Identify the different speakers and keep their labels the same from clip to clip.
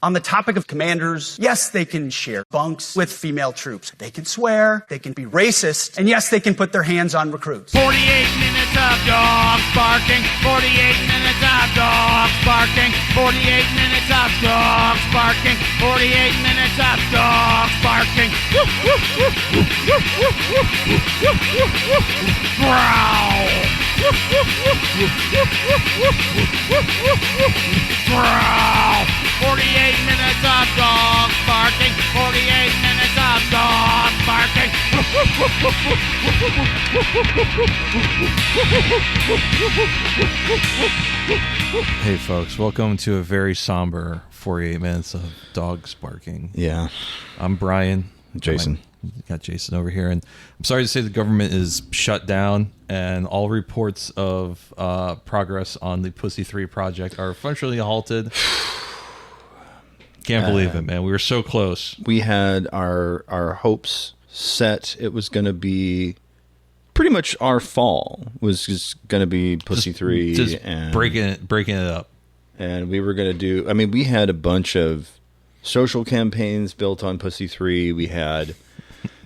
Speaker 1: On the topic of commanders, yes, they can share bunks with female troops. They can swear, they can be racist, and yes, they can put their hands on recruits.
Speaker 2: 48 minutes of dogs barking, 48 minutes of dogs barking, 48 minutes of dogs barking, 48 minutes of dogs barking. Growl! Growl! 48 minutes of dogs barking, 48 minutes of dogs barking.
Speaker 3: Hey folks, welcome to a very somber 48 minutes of dogs barking.
Speaker 4: Yeah.
Speaker 3: I'm Brian.
Speaker 4: Jason.
Speaker 3: Got Jason over here, and I'm sorry to say the government is shut down, and all reports of progress on the Pussy 3 project are functionally halted. Can't believe it, man. We were so close.
Speaker 4: We had our hopes set. It was going to be pretty much our fall was just going to be Pussy 3.
Speaker 3: Just
Speaker 4: and
Speaker 3: breaking it up.
Speaker 4: And we were going to do, I mean, we had a bunch of social campaigns built on Pussy 3. We had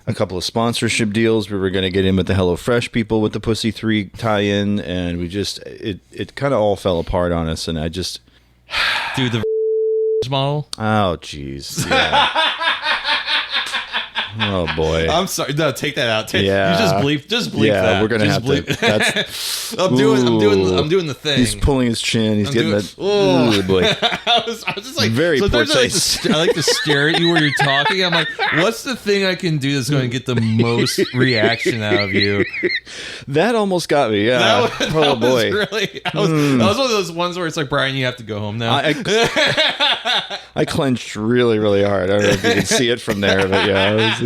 Speaker 4: a couple of sponsorship deals. We were going to get in with the HelloFresh people with the Pussy 3 tie-in, and we just, it kind of all fell apart on us, and I just...
Speaker 3: Dude, the model?
Speaker 4: Oh, jeez. Yeah. Oh boy!
Speaker 3: I'm sorry. No, take that out.
Speaker 4: Yeah.
Speaker 3: You just bleep
Speaker 4: yeah,
Speaker 3: that.
Speaker 4: we're gonna
Speaker 3: just
Speaker 4: have to. That's,
Speaker 3: I'm doing the thing.
Speaker 4: He's pulling his chin. He's getting that. Oh boy!
Speaker 3: I was just like,
Speaker 4: very poor
Speaker 3: taste. I like to stare at you where you're talking. I'm like, what's the thing I can do that's going to get the most reaction out of you?
Speaker 4: That almost got me. Yeah.
Speaker 3: That
Speaker 4: oh boy!
Speaker 3: That was one of those ones where it's like, Brian, you have to go home now.
Speaker 4: I clenched really, really hard. I don't know if you can see it from there, but yeah.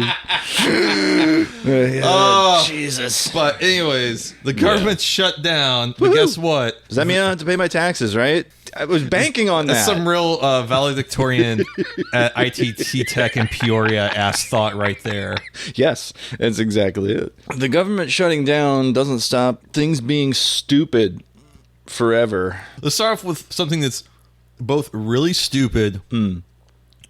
Speaker 3: Oh,
Speaker 4: Jesus.
Speaker 3: But anyways, the government's shut down. But
Speaker 4: Woo-hoo.
Speaker 3: Guess what?
Speaker 4: Does that mean I don't have to pay my taxes, right? I was banking on that.
Speaker 3: That's some real valedictorian at ITT Tech in Peoria ass thought right there.
Speaker 4: Yes, that's exactly it. The government shutting down doesn't stop things being stupid forever.
Speaker 3: Let's start off with something that's both really stupid,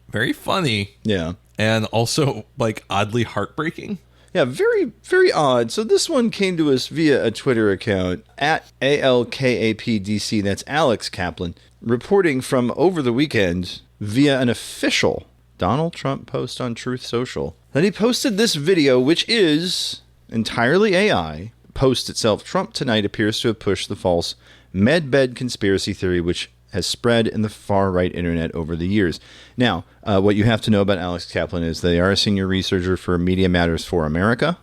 Speaker 3: very funny,
Speaker 4: Yeah.
Speaker 3: and also like oddly heartbreaking.
Speaker 4: Yeah, very, very odd. So this one came to us via a Twitter account at ALKAPDC. That's Alex Kaplan, reporting from over the weekend via an official Donald Trump post on Truth Social that he posted this video, which is entirely AI. Post itself, Trump tonight appears to have pushed the false medbed conspiracy theory, which has spread in the far-right internet over the years. Now, what you have to know about Alex Kaplan is they are a senior researcher for Media Matters for America,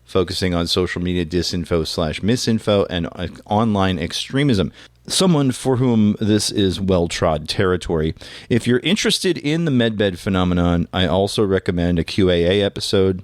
Speaker 4: focusing on social media disinfo/misinfo and online extremism. Someone for whom this is well-trod territory. If you're interested in the medbed phenomenon, I also recommend a QAA episode,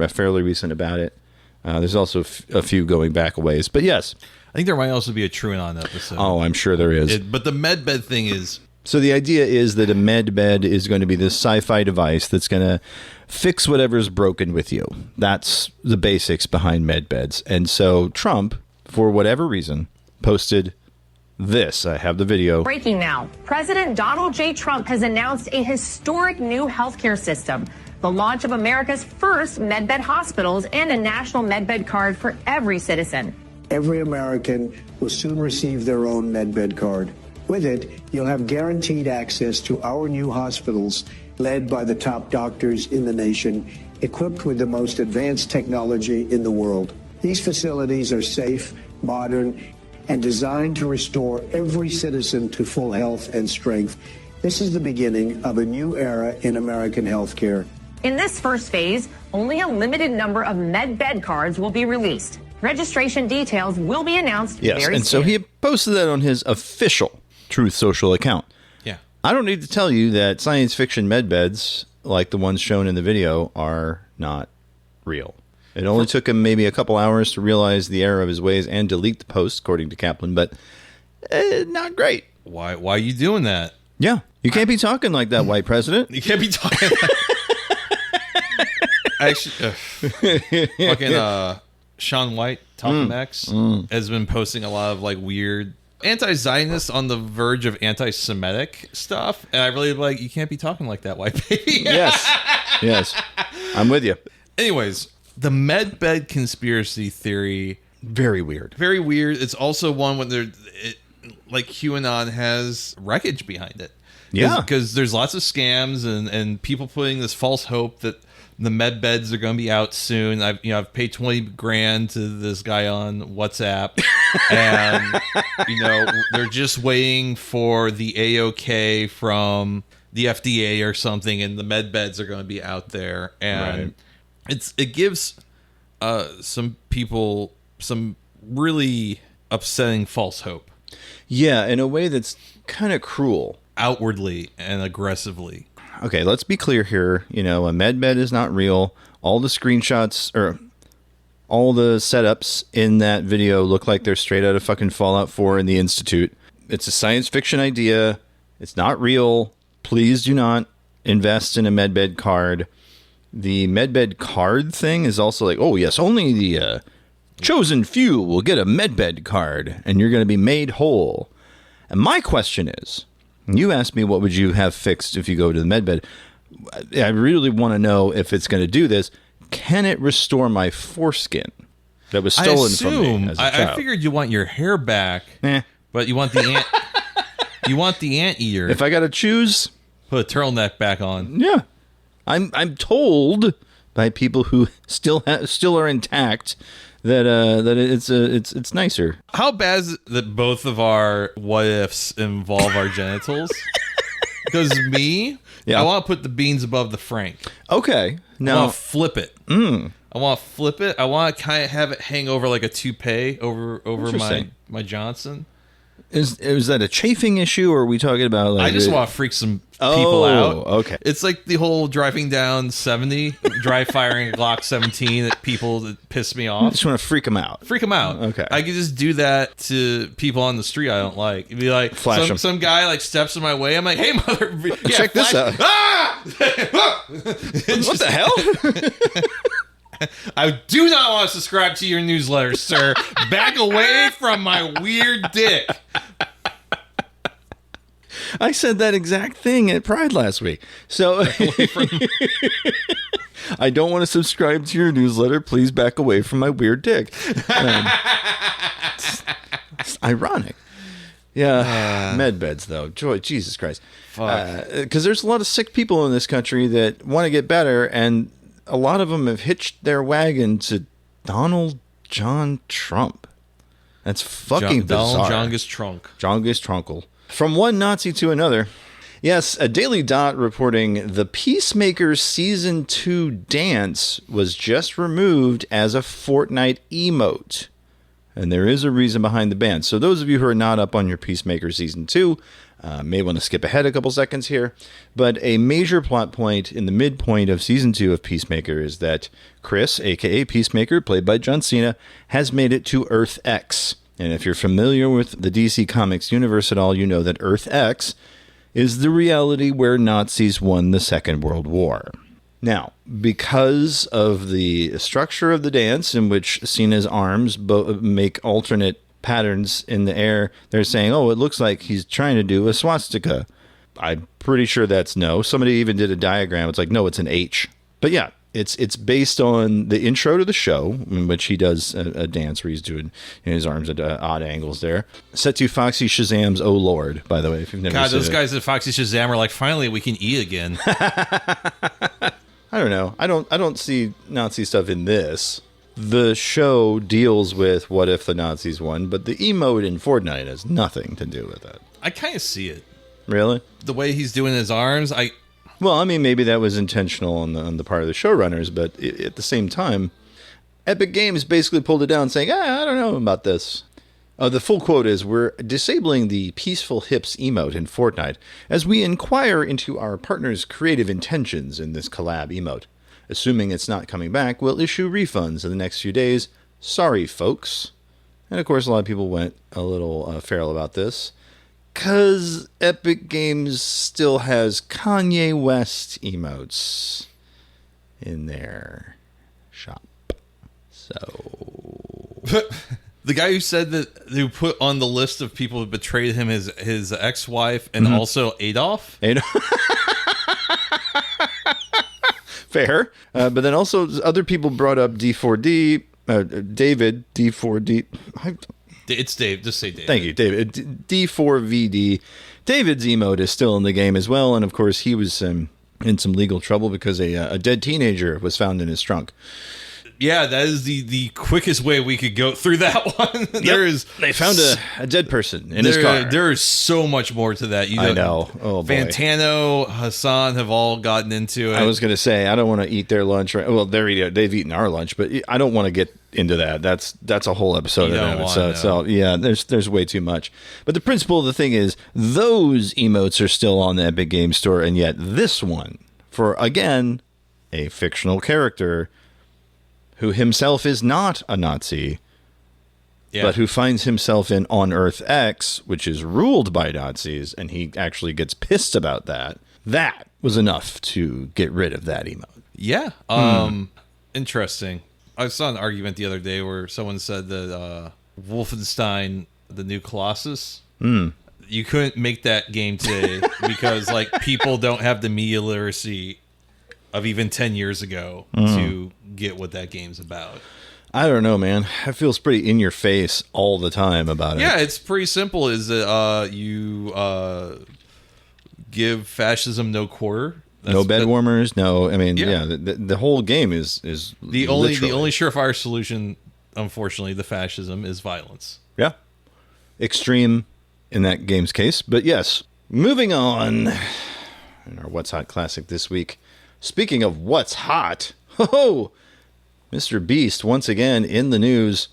Speaker 4: fairly recent about it. There's also a few going back a ways. But yes.
Speaker 3: I think there might also be a TrueAnon episode.
Speaker 4: Oh, I'm sure there is.
Speaker 3: But the medbed thing is...
Speaker 4: So the idea is that a medbed is going to be this sci-fi device that's going to fix whatever's broken with you. That's the basics behind medbeds. And so Trump, for whatever reason, posted this. I have the video.
Speaker 5: Breaking now. President Donald J. Trump has announced a historic new healthcare system. The launch of America's first medbed hospitals and a national medbed card for every citizen.
Speaker 6: Every American will soon receive their own MedBed card. With it, you'll have guaranteed access to our new hospitals led by the top doctors in the nation, equipped with the most advanced technology in the world. These facilities are safe, modern, and designed to restore every citizen to full health and strength. This is the beginning of a new era in American healthcare.
Speaker 5: In this first phase, only a limited number of MedBed cards will be released. Registration details will be announced very soon.
Speaker 4: Yes, and so he posted that on his official Truth Social account.
Speaker 3: Yeah.
Speaker 4: I don't need to tell you that science fiction medbeds, like the ones shown in the video, are not real. It only took him maybe a couple hours to realize the error of his ways and delete the post, according to Kaplan, but not great.
Speaker 3: Why are you doing that?
Speaker 4: Yeah. You can't be talking like that, white president.
Speaker 3: You can't be talking Actually, fucking Sean White, Talking X, has been posting a lot of like weird anti-Zionist on the verge of anti-Semitic stuff, and I really like, you can't be talking like that, white baby.
Speaker 4: Yes. I'm with you.
Speaker 3: Anyways, the medbed conspiracy theory,
Speaker 4: Very weird.
Speaker 3: very weird. It's also one when like QAnon has wreckage behind it.
Speaker 4: Yeah.
Speaker 3: Because there's lots of scams and people putting this false hope that the med beds are going to be out soon. I've paid $20,000 to this guy on WhatsApp, and they're just waiting for the AOK from the FDA or something, and the med beds are going to be out there, and it gives some people some really upsetting false hope.
Speaker 4: Yeah, in a way that's kind of cruel.
Speaker 3: Outwardly and aggressively.
Speaker 4: Okay, let's be clear here. A medbed is not real. All the screenshots or all the setups in that video look like they're straight out of fucking Fallout 4 in the Institute. It's a science fiction idea. It's not real. Please do not invest in a medbed card. The medbed card thing is also like, oh yes, only the chosen few will get a medbed card, and you're going to be made whole. And my question is, you asked me what would you have fixed if you go to the medbed. I really want to know if it's going to do this. Can it restore my foreskin that was stolen from me as a child?
Speaker 3: I figured you want your hair back, but you want the ant. You want the anteater.
Speaker 4: If I got to choose,
Speaker 3: put a turtleneck back on.
Speaker 4: Yeah, I'm told by people who still are intact that it's nicer.
Speaker 3: How bad is it that both of our what ifs involve our genitals? Because I want to put the beans above the Frank.
Speaker 4: Okay,
Speaker 3: I want to flip it. I want to flip it. I want to kind of have it hang over like a toupee over my Johnson.
Speaker 4: Is that a chafing issue, or are we talking about like...
Speaker 3: I just want to freak some people out.
Speaker 4: Okay.
Speaker 3: It's like the whole driving down 70, dry firing a Glock 17 that people that piss me off.
Speaker 4: I just want to freak them out.
Speaker 3: Freak them out.
Speaker 4: Okay.
Speaker 3: I could just do that to people on the street I don't like. It'd be like,
Speaker 4: flash them.
Speaker 3: Some guy like steps in my way. I'm like, hey, mother... Yeah,
Speaker 4: check this out.
Speaker 3: Ah!
Speaker 4: What the hell?
Speaker 3: I do not want to subscribe to your newsletter, sir. Back away from my weird dick.
Speaker 4: I said that exact thing at Pride last week. So I don't want to subscribe to your newsletter. Please back away from my weird dick. It's ironic. Yeah. Med beds, though. Joy, Jesus Christ. Because there's a lot of sick people in this country that want to get better, and a lot of them have hitched their wagon to Donald John Trump. That's fucking bizarre.
Speaker 3: Jongus Trunk.
Speaker 4: Jongus Trunkle. From one Nazi to another. Yes, a Daily Dot reporting the Peacemaker Season 2 dance was just removed as a Fortnite emote. And there is a reason behind the ban. So those of you who are not up on your Peacemaker Season 2 may want to skip ahead a couple seconds here. But a major plot point in the midpoint of Season 2 of Peacemaker is that Chris, a.k.a. Peacemaker, played by John Cena, has made it to Earth X. And if you're familiar with the DC Comics universe at all, you know that Earth X is the reality where Nazis won the Second World War. Now, because of the structure of the dance in which Cena's arms make alternate patterns in the air, they're saying, oh, it looks like he's trying to do a swastika. I'm pretty sure that's no. Somebody even did a diagram. It's like, no, it's an H. But yeah, it's based on the intro to the show, in which he does a dance where he's doing his arms at odd angles there. Set to Foxy Shazam's Oh Lord, by the way, if you've never seen it.
Speaker 3: God, those guys at Foxy Shazam are like, finally we can eat again.
Speaker 4: I don't know. I don't see Nazi stuff in this. The show deals with what if the Nazis won, but the emote in Fortnite has nothing to do with that.
Speaker 3: I kind of see it.
Speaker 4: Really?
Speaker 3: The way he's doing his arms,
Speaker 4: Well, I mean, maybe that was intentional on the part of the showrunners, but at the same time, Epic Games basically pulled it down saying, I don't know about this. The full quote is, we're disabling the Peaceful Hips emote in Fortnite as we inquire into our partner's creative intentions in this collab emote. Assuming it's not coming back, we'll issue refunds in the next few days. Sorry, folks. And of course, a lot of people went a little feral about this, because Epic Games still has Kanye West emotes in their shop. So...
Speaker 3: The guy who said that, who put on the list of people who betrayed him his ex-wife and also Adolf.
Speaker 4: Fair. But then also other people brought up D4D, David, D4D.
Speaker 3: It's Dave. Just say David.
Speaker 4: Thank you, David. D4VD. David's emote is still in the game as well. And of course, he was in some legal trouble because a dead teenager was found in his trunk.
Speaker 3: Yeah, that is the quickest way we could go through that one.
Speaker 4: They found a dead person in his car.
Speaker 3: There is so much more to that.
Speaker 4: I know. Oh, boy.
Speaker 3: Fantano, Hassan have all gotten into it.
Speaker 4: I was going to say, I don't want to eat their lunch. Well, they've eaten our lunch, but I don't want to get into that. That's a whole episode of it. So yeah, there's way too much. But the principle of the thing is, those emotes are still on the Epic Games Store, and yet this one, for, again, a fictional character who himself is not a Nazi, but who finds himself in On Earth X, which is ruled by Nazis, and he actually gets pissed about that. That was enough to get rid of that emote.
Speaker 3: Yeah. Interesting. I saw an argument the other day where someone said that Wolfenstein, the new Colossus, you couldn't make that game today because people don't have the media literacy of even 10 years ago to get what that game's about.
Speaker 4: I don't know, man. It feels pretty in your face all the time about it.
Speaker 3: Yeah, it's pretty simple. Is that you give fascism no quarter?
Speaker 4: No bed warmers. No, I mean, the whole game is
Speaker 3: the only surefire solution. Unfortunately, the fascism is violence.
Speaker 4: Yeah, extreme in that game's case. But yes, moving on. In our What's Hot Classic this week. Speaking of what's hot, Mr. Beast once again in the news.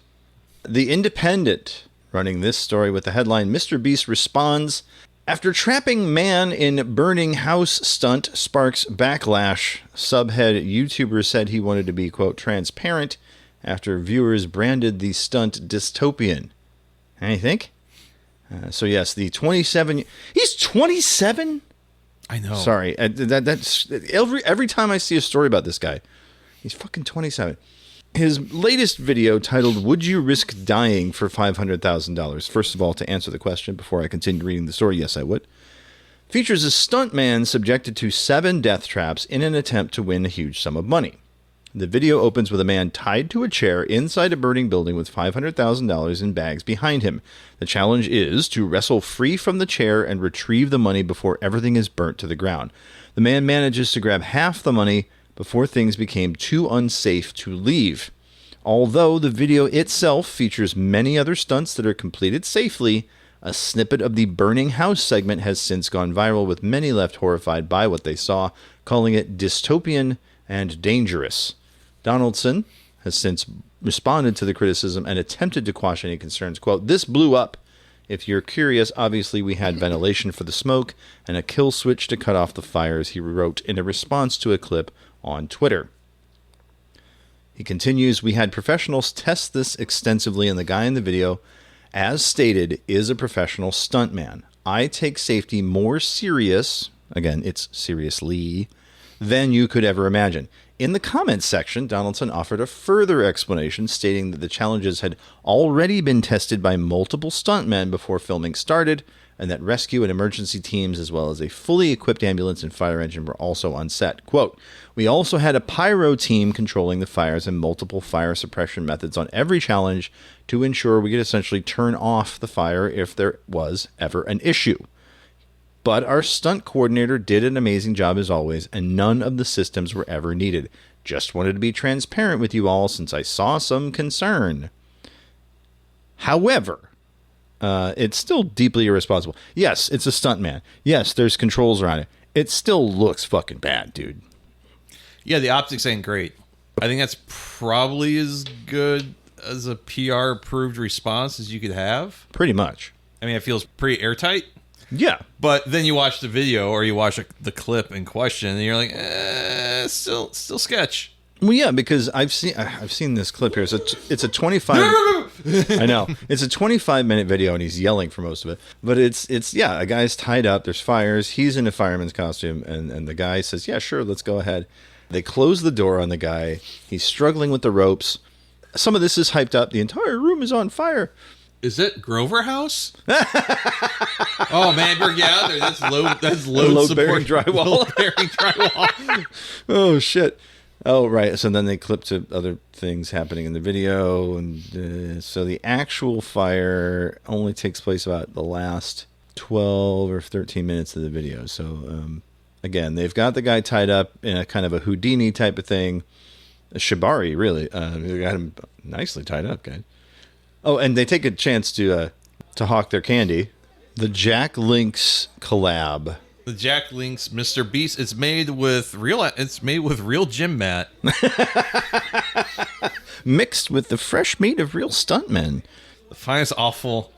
Speaker 4: The Independent running this story with the headline, Mr. Beast responds, after trapping man in burning house stunt sparks backlash. Subhead, YouTuber said he wanted to be, quote, transparent after viewers branded the stunt dystopian. Anything? So yes, the 27... He's 27?
Speaker 3: I know.
Speaker 4: Sorry. That's every time I see a story about this guy, he's fucking 27. His latest video titled, Would You Risk Dying for $500,000? First of all, to answer the question before I continue reading the story, yes, I would. Features a stuntman subjected to 7 death traps in an attempt to win a huge sum of money. The video opens with a man tied to a chair inside a burning building with $500,000 in bags behind him. The challenge is to wrestle free from the chair and retrieve the money before everything is burnt to the ground. The man manages to grab half the money before things became too unsafe to leave. Although the video itself features many other stunts that are completed safely, a snippet of the burning house segment has since gone viral, with many left horrified by what they saw, calling it dystopian and dangerous. Donaldson has since responded to the criticism and attempted to quash any concerns. Quote, this blew up. If you're curious, obviously we had ventilation for the smoke and a kill switch to cut off the fires, he wrote in a response to a clip on Twitter. He continues, we had professionals test this extensively, and the guy in the video, as stated, is a professional stuntman. I take safety more serious, again, it's seriously, than you could ever imagine. In the comments section, Donaldson offered a further explanation, stating that the challenges had already been tested by multiple stuntmen before filming started, and that rescue and emergency teams, as well as a fully equipped ambulance and fire engine, were also on set. Quote, we also had a pyro team controlling the fires and multiple fire suppression methods on every challenge to ensure we could essentially turn off the fire if there was ever an issue. But our stunt coordinator did an amazing job as always, and none of the systems were ever needed. Just wanted to be transparent with you all since I saw some concern. However, it's still deeply irresponsible. Yes, it's a stuntman. Yes, there's controls around it. It still looks fucking bad, dude.
Speaker 3: Yeah, the optics ain't great. I think that's probably as good as a PR-approved response as you could have.
Speaker 4: Pretty much.
Speaker 3: I mean, it feels pretty airtight.
Speaker 4: Yeah.
Speaker 3: But then you watch the video or you watch the clip in question and you're like, still sketch.
Speaker 4: Well, yeah, because I've seen this clip here. It's a 25 I know. It's a 25-minute video and he's yelling for most of it. But it's a guy's tied up, there's fires, he's in a fireman's costume, and the guy says, "Yeah, sure, let's go ahead." They close the door on the guy. He's struggling with the ropes. some of this is hyped up. The entire room is on fire.
Speaker 3: Is it Grover House? Oh man, yeah, that's load
Speaker 4: bearing drywall.
Speaker 3: Load-bearing drywall.
Speaker 4: Oh shit. Oh right. So then they clip to other things happening in the video, and so the actual fire only takes place about the last 12 or 13 minutes of the video. So again, they've got the guy tied up in a kind of a Houdini type of thing, a shibari really. They got him nicely tied up, guys. Oh, and they take a chance to hawk their candy. The Jack Links collab.
Speaker 3: The Jack Links Mr. Beast. It's made with real gym mat.
Speaker 4: Mixed with the fresh meat of real stuntmen.
Speaker 3: The finest awful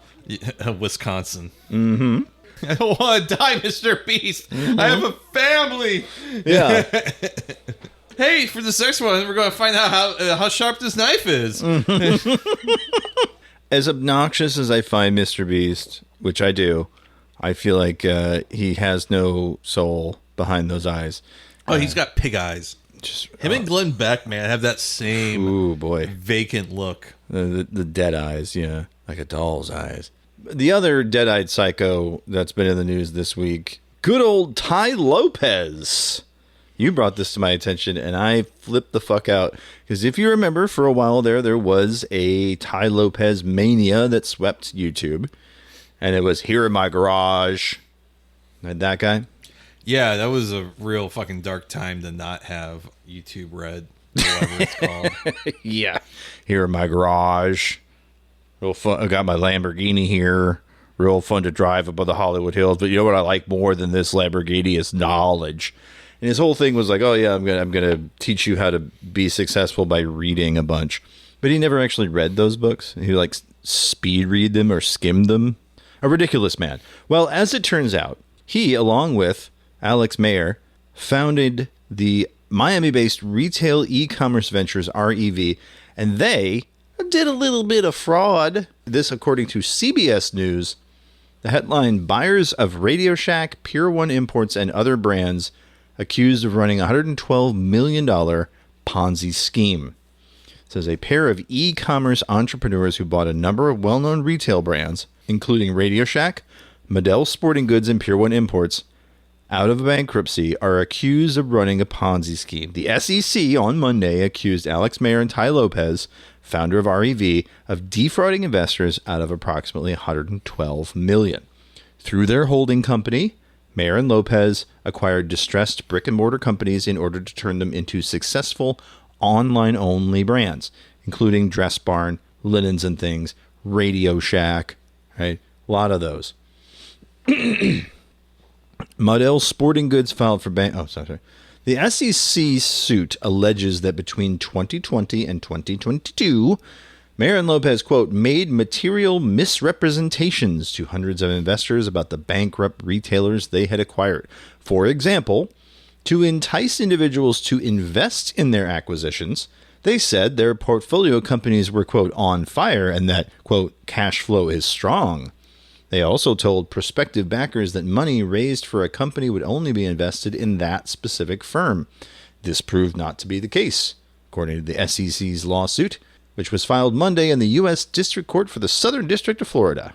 Speaker 3: Wisconsin. Mm-hmm. I don't want to die, Mr. Beast. Mm-hmm. I have a family.
Speaker 4: Yeah.
Speaker 3: Hey, for this next one, we're going to find out how sharp this knife is.
Speaker 4: As obnoxious as I find Mr. Beast, which I do, I feel like he has no soul behind those eyes.
Speaker 3: Oh, he's got pig eyes. Just him and Glenn Beck, man, have that same vacant look.
Speaker 4: The dead eyes, yeah, like a doll's eyes. The other dead-eyed psycho that's been in the news this week, good old Ty Lopez. You brought this to my attention, and I flipped the fuck out. Because if you remember, for a while there was a Ty Lopez mania that swept YouTube. And it was Here in My Garage. Had that guy?
Speaker 3: Yeah, that was a real fucking dark time to not have YouTube Red, whatever it's called.
Speaker 4: Yeah. Here in My Garage. Real fun. I got my Lamborghini here. Real fun to drive above the Hollywood Hills. But you know what I like more than this Lamborghini is knowledge. And his whole thing was like, oh yeah, I'm gonna teach you how to be successful by reading a bunch. But he never actually read those books. He like speed read them or skimmed them. A ridiculous man. Well, as it turns out, he, along with Alex Mayer, founded the Miami-based retail e-commerce ventures REV, and they did a little bit of fraud. This, according to CBS News. The headline: buyers of Radio Shack, Pier 1 Imports, and other brands accused of running a $112 million Ponzi scheme. It says a pair of e-commerce entrepreneurs who bought a number of well-known retail brands, including Radio Shack, Medell Sporting Goods, and Pier 1 Imports, out of bankruptcy, are accused of running a Ponzi scheme. The SEC on Monday accused Alex Mayer and Ty Lopez, founder of REV, of defrauding investors out of approximately $112 million. Through their holding company, Mayer and Lopez acquired distressed brick-and-mortar companies in order to turn them into successful online-only brands, including Dress Barn, Linens and Things, Radio Shack, right? A lot of those. Medell Sporting Goods filed for The SEC suit alleges that between 2020 and 2022, Mayer and Lopez, quote, made material misrepresentations to hundreds of investors about the bankrupt retailers they had acquired. For example, to entice individuals to invest in their acquisitions, they said their portfolio companies were, quote, on fire and that, quote, cash flow is strong. They also told prospective backers that money raised for a company would only be invested in that specific firm. This proved not to be the case, according to the SEC's lawsuit, which was filed Monday in the U.S. District Court for the Southern District of Florida.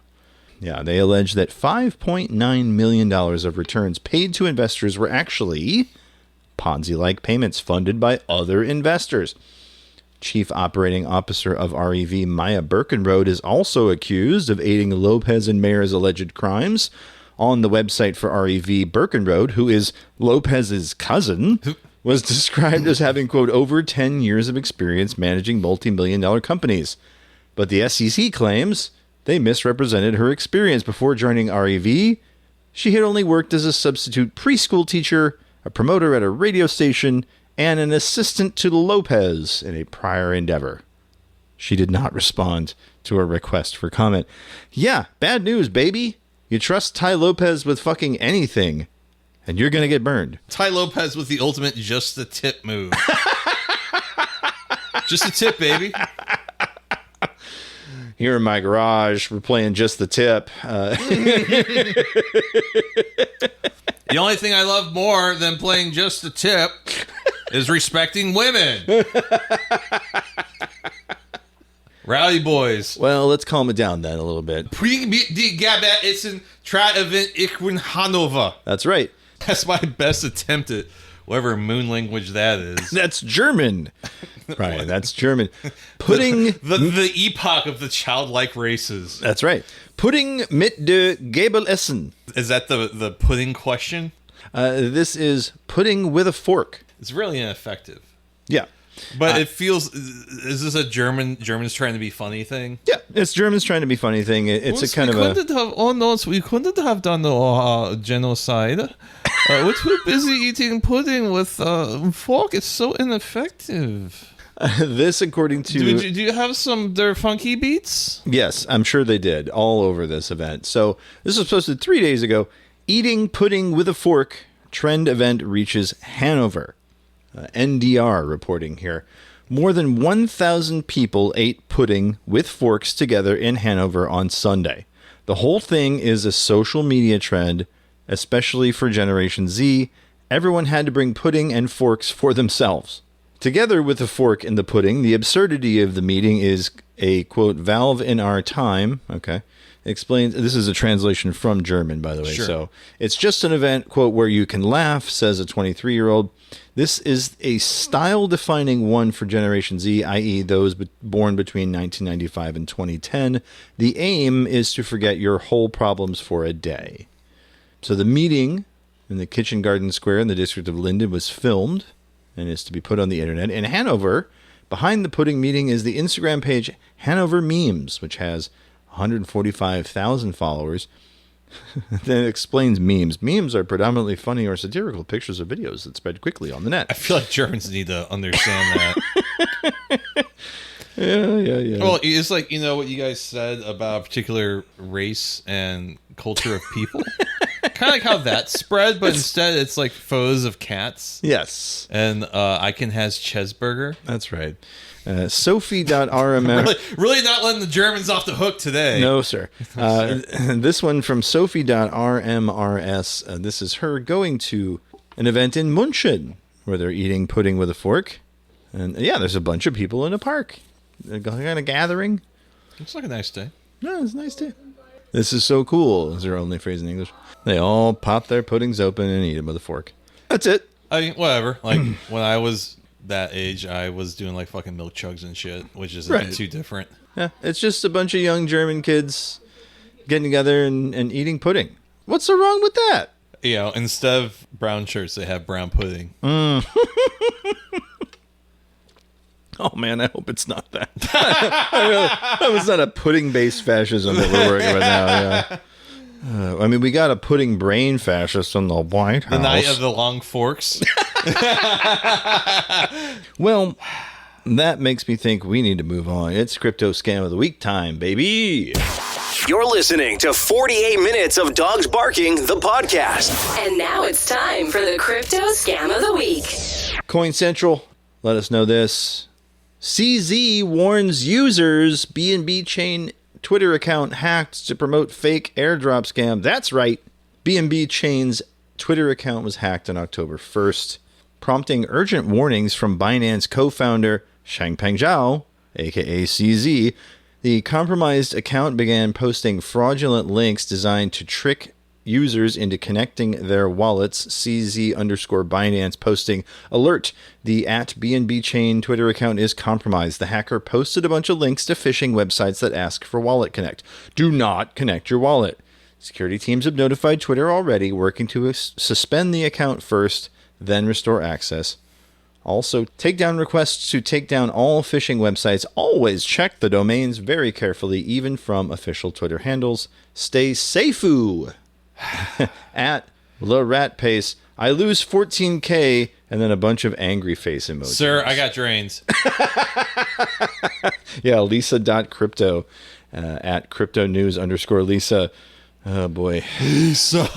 Speaker 4: Yeah, they allege that $5.9 million of returns paid to investors were actually Ponzi-like payments funded by other investors. Chief Operating Officer of REV, Maya Birkenrode, is also accused of aiding Lopez and Mayer's alleged crimes. On the website for REV, Birkenrode, who is Lopez's cousin, was described as having, quote, over 10 years of experience managing multi-million-dollar companies. But the SEC claims they misrepresented her experience. Before joining REV, she had only worked as a substitute preschool teacher, a promoter at a radio station, and an assistant to Lopez in a prior endeavor. She did not respond to a request for comment. Yeah, bad news, baby. You trust Ty Lopez with fucking anything, and you're going to get burned.
Speaker 3: Ty Lopez with the ultimate just the tip move. Just the tip, baby.
Speaker 4: Here in my garage, we're playing just the tip.
Speaker 3: The only thing I love more than playing just the tip is respecting women. Rowdy boys.
Speaker 4: Well, let's calm it down then a little bit.
Speaker 3: Die Gabet ist ein Tra-Event in Hannover.
Speaker 4: That's right.
Speaker 3: That's my best attempt at whatever moon language that is.
Speaker 4: That's German. Right, that's German. Pudding...
Speaker 3: the epoch of the childlike races.
Speaker 4: That's right. Pudding mit de Gabel essen.
Speaker 3: Is that the pudding question?
Speaker 4: This is pudding with a fork.
Speaker 3: It's really ineffective.
Speaker 4: Yeah.
Speaker 3: But it feels... Is this a Germans trying to be funny thing?
Speaker 4: Yeah, it's Germans trying to be funny thing. It's a kind of a...
Speaker 3: we couldn't have done the genocide. We're too busy eating pudding with fork. It's so ineffective.
Speaker 4: This, according to...
Speaker 3: Do you have their funky beats?
Speaker 4: Yes, I'm sure they did, all over this event. So, this was posted 3 days ago. Eating pudding with a fork. Trend event reaches Hanover. NDR reporting here. More than 1,000 people ate pudding with forks together in Hanover on Sunday. The whole thing is a social media trend, especially for Generation Z. Everyone had to bring pudding and forks for themselves. Together with the fork and the pudding, the absurdity of the meeting is a, quote, valve in our time. Okay. Explains, this is a translation from German, by the way.
Speaker 3: Sure.
Speaker 4: So it's just an event, quote, where you can laugh, says a 23-year-old. This is a style-defining one for Generation Z, i.e. those born between 1995 and 2010. The aim is to forget your whole problems for a day. So the meeting in the Kitchen Garden Square in the district of Linden was filmed and is to be put on the internet. In Hanover, behind the pudding meeting is the Instagram page Hanover Memes, which has 145,000 followers. That explains memes. Memes are predominantly funny or satirical pictures or videos that spread quickly on the net.
Speaker 3: I feel like Germans need to understand that.
Speaker 4: Yeah.
Speaker 3: Well, it's like, what you guys said about a particular race and culture of people. Kind of like how that spread, but instead it's like photos of cats.
Speaker 4: Yes.
Speaker 3: And Icon has Chesburger.
Speaker 4: That's right. Sophie.rmr.
Speaker 3: really not letting the Germans off the hook today.
Speaker 4: No, sir. This one from Sophie.rmrs. This is her going to an event in München where they're eating pudding with a fork. And yeah, there's a bunch of people in a park. They're kind of gathering.
Speaker 3: Looks like a nice day.
Speaker 4: No, it's a nice day. This is so cool, is their only phrase in English. They all pop their puddings open and eat them with a fork. That's it.
Speaker 3: I mean, whatever. Like, when I was that age, I was doing like fucking milk chugs and shit, which is
Speaker 4: Right.
Speaker 3: too different.
Speaker 4: Yeah, it's just a bunch of young German kids getting together and eating pudding. What's so wrong with that?
Speaker 3: Instead of brown shirts, they have brown pudding.
Speaker 4: Oh man, I hope it's not that. I hope it's not a pudding-based fascism that we're working with now. Yeah. I mean, we got a pudding brain fascist in the White House.
Speaker 3: The night of the long forks.
Speaker 4: Well, that makes me think we need to move on. It's Crypto Scam of the Week time, baby.
Speaker 7: You're listening to 48 Minutes of Dogs Barking, the podcast.
Speaker 8: And now it's time for the Crypto Scam of the Week.
Speaker 4: Coin Central, let us know this. CZ warns users BNB Chain Twitter account hacked to promote fake airdrop scam. That's right. BNB Chain's Twitter account was hacked on October 1st, prompting urgent warnings from Binance co-founder Changpeng Zhao, aka CZ. The compromised account began posting fraudulent links designed to trick users into connecting their wallets. CZ_Binance posting, alert, the @BNB Chain Twitter account is compromised. The hacker posted a bunch of links to phishing websites that ask for wallet connect. Do not connect your wallet. Security teams have notified Twitter already, working to suspend the account first, then restore access. Also, takedown requests to take down all phishing websites. Always check the domains very carefully, even from official Twitter handles. Stay safeu. At Le Rat Pace, I lose 14K, and then a bunch of angry face emojis.
Speaker 3: Sir, I got drains.
Speaker 4: Yeah, Lisa.crypto at crypto news _Lisa. Oh boy. Lisa.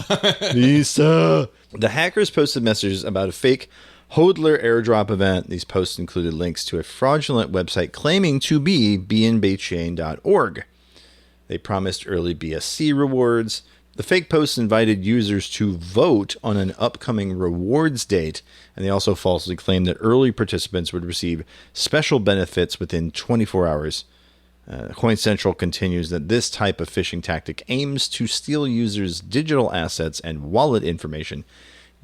Speaker 4: The hackers posted messages about a fake Hodler airdrop event. These posts included links to a fraudulent website claiming to be bnbchain.org. They promised early BSC rewards. The fake posts invited users to vote on an upcoming rewards date, and they also falsely claimed that early participants would receive special benefits within 24 hours. Coin Central continues that this type of phishing tactic aims to steal users' digital assets and wallet information.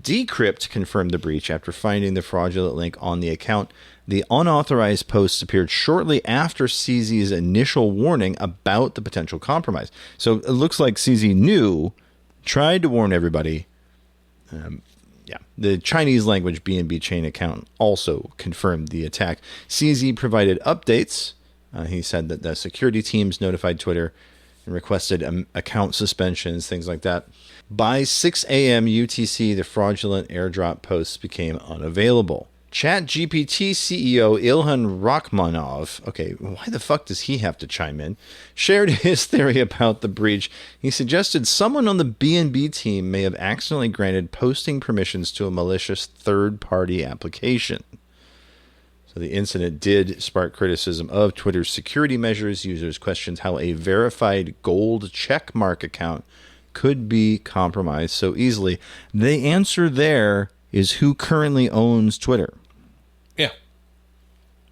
Speaker 4: Decrypt confirmed the breach after finding the fraudulent link on the account. The unauthorized posts appeared shortly after CZ's initial warning about the potential compromise. So it looks like CZ knew, tried to warn everybody. The Chinese language BNB chain account also confirmed the attack. CZ provided updates. He said that the security teams notified Twitter and requested account suspensions, things like that. By 6 a.m. UTC, the fraudulent airdrop posts became unavailable. ChatGPT CEO Ilhan Rachmanov, okay, why the fuck does he have to chime in, shared his theory about the breach. He suggested someone on the BNB team may have accidentally granted posting permissions to a malicious third-party application. So the incident did spark criticism of Twitter's security measures. Users questioned how a verified gold checkmark account could be compromised so easily. The answer there is who currently owns Twitter.
Speaker 3: Yeah.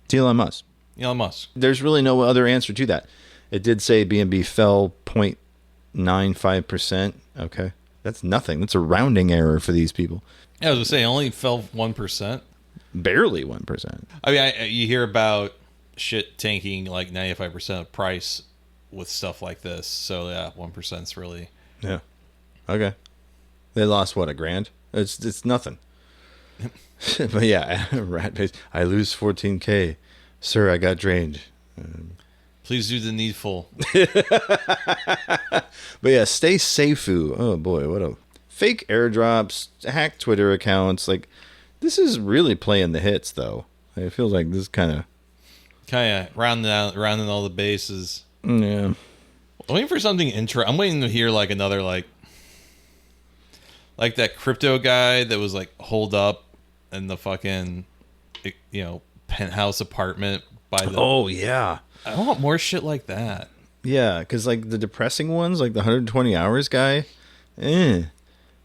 Speaker 4: It's Elon Musk.
Speaker 3: Elon Musk.
Speaker 4: There's really no other answer to that. It did say BNB fell 0.95%. Okay. That's nothing. That's a rounding error for these people.
Speaker 3: Yeah, I was going to say, it only fell 1%.
Speaker 4: Barely 1%.
Speaker 3: I mean, you hear about shit tanking like 95% of price with stuff like this. So, yeah, 1% is really...
Speaker 4: Yeah. Okay. They lost, what, $1,000? It's nothing. But yeah, rat face. I lose 14K. Sir, I got drained.
Speaker 3: Please do the needful.
Speaker 4: But yeah, stay safe. Oh boy, what a fake airdrops, hacked Twitter accounts. Like, this is really playing the hits, though. It feels like this kind of
Speaker 3: rounding all the bases.
Speaker 4: Yeah.
Speaker 3: I'm waiting for something I'm waiting to hear like another like that crypto guy that was like holed up in the fucking penthouse apartment by the.
Speaker 4: Oh yeah.
Speaker 3: I want more shit like that.
Speaker 4: Yeah, because like the depressing ones, like the 120 hours guy, or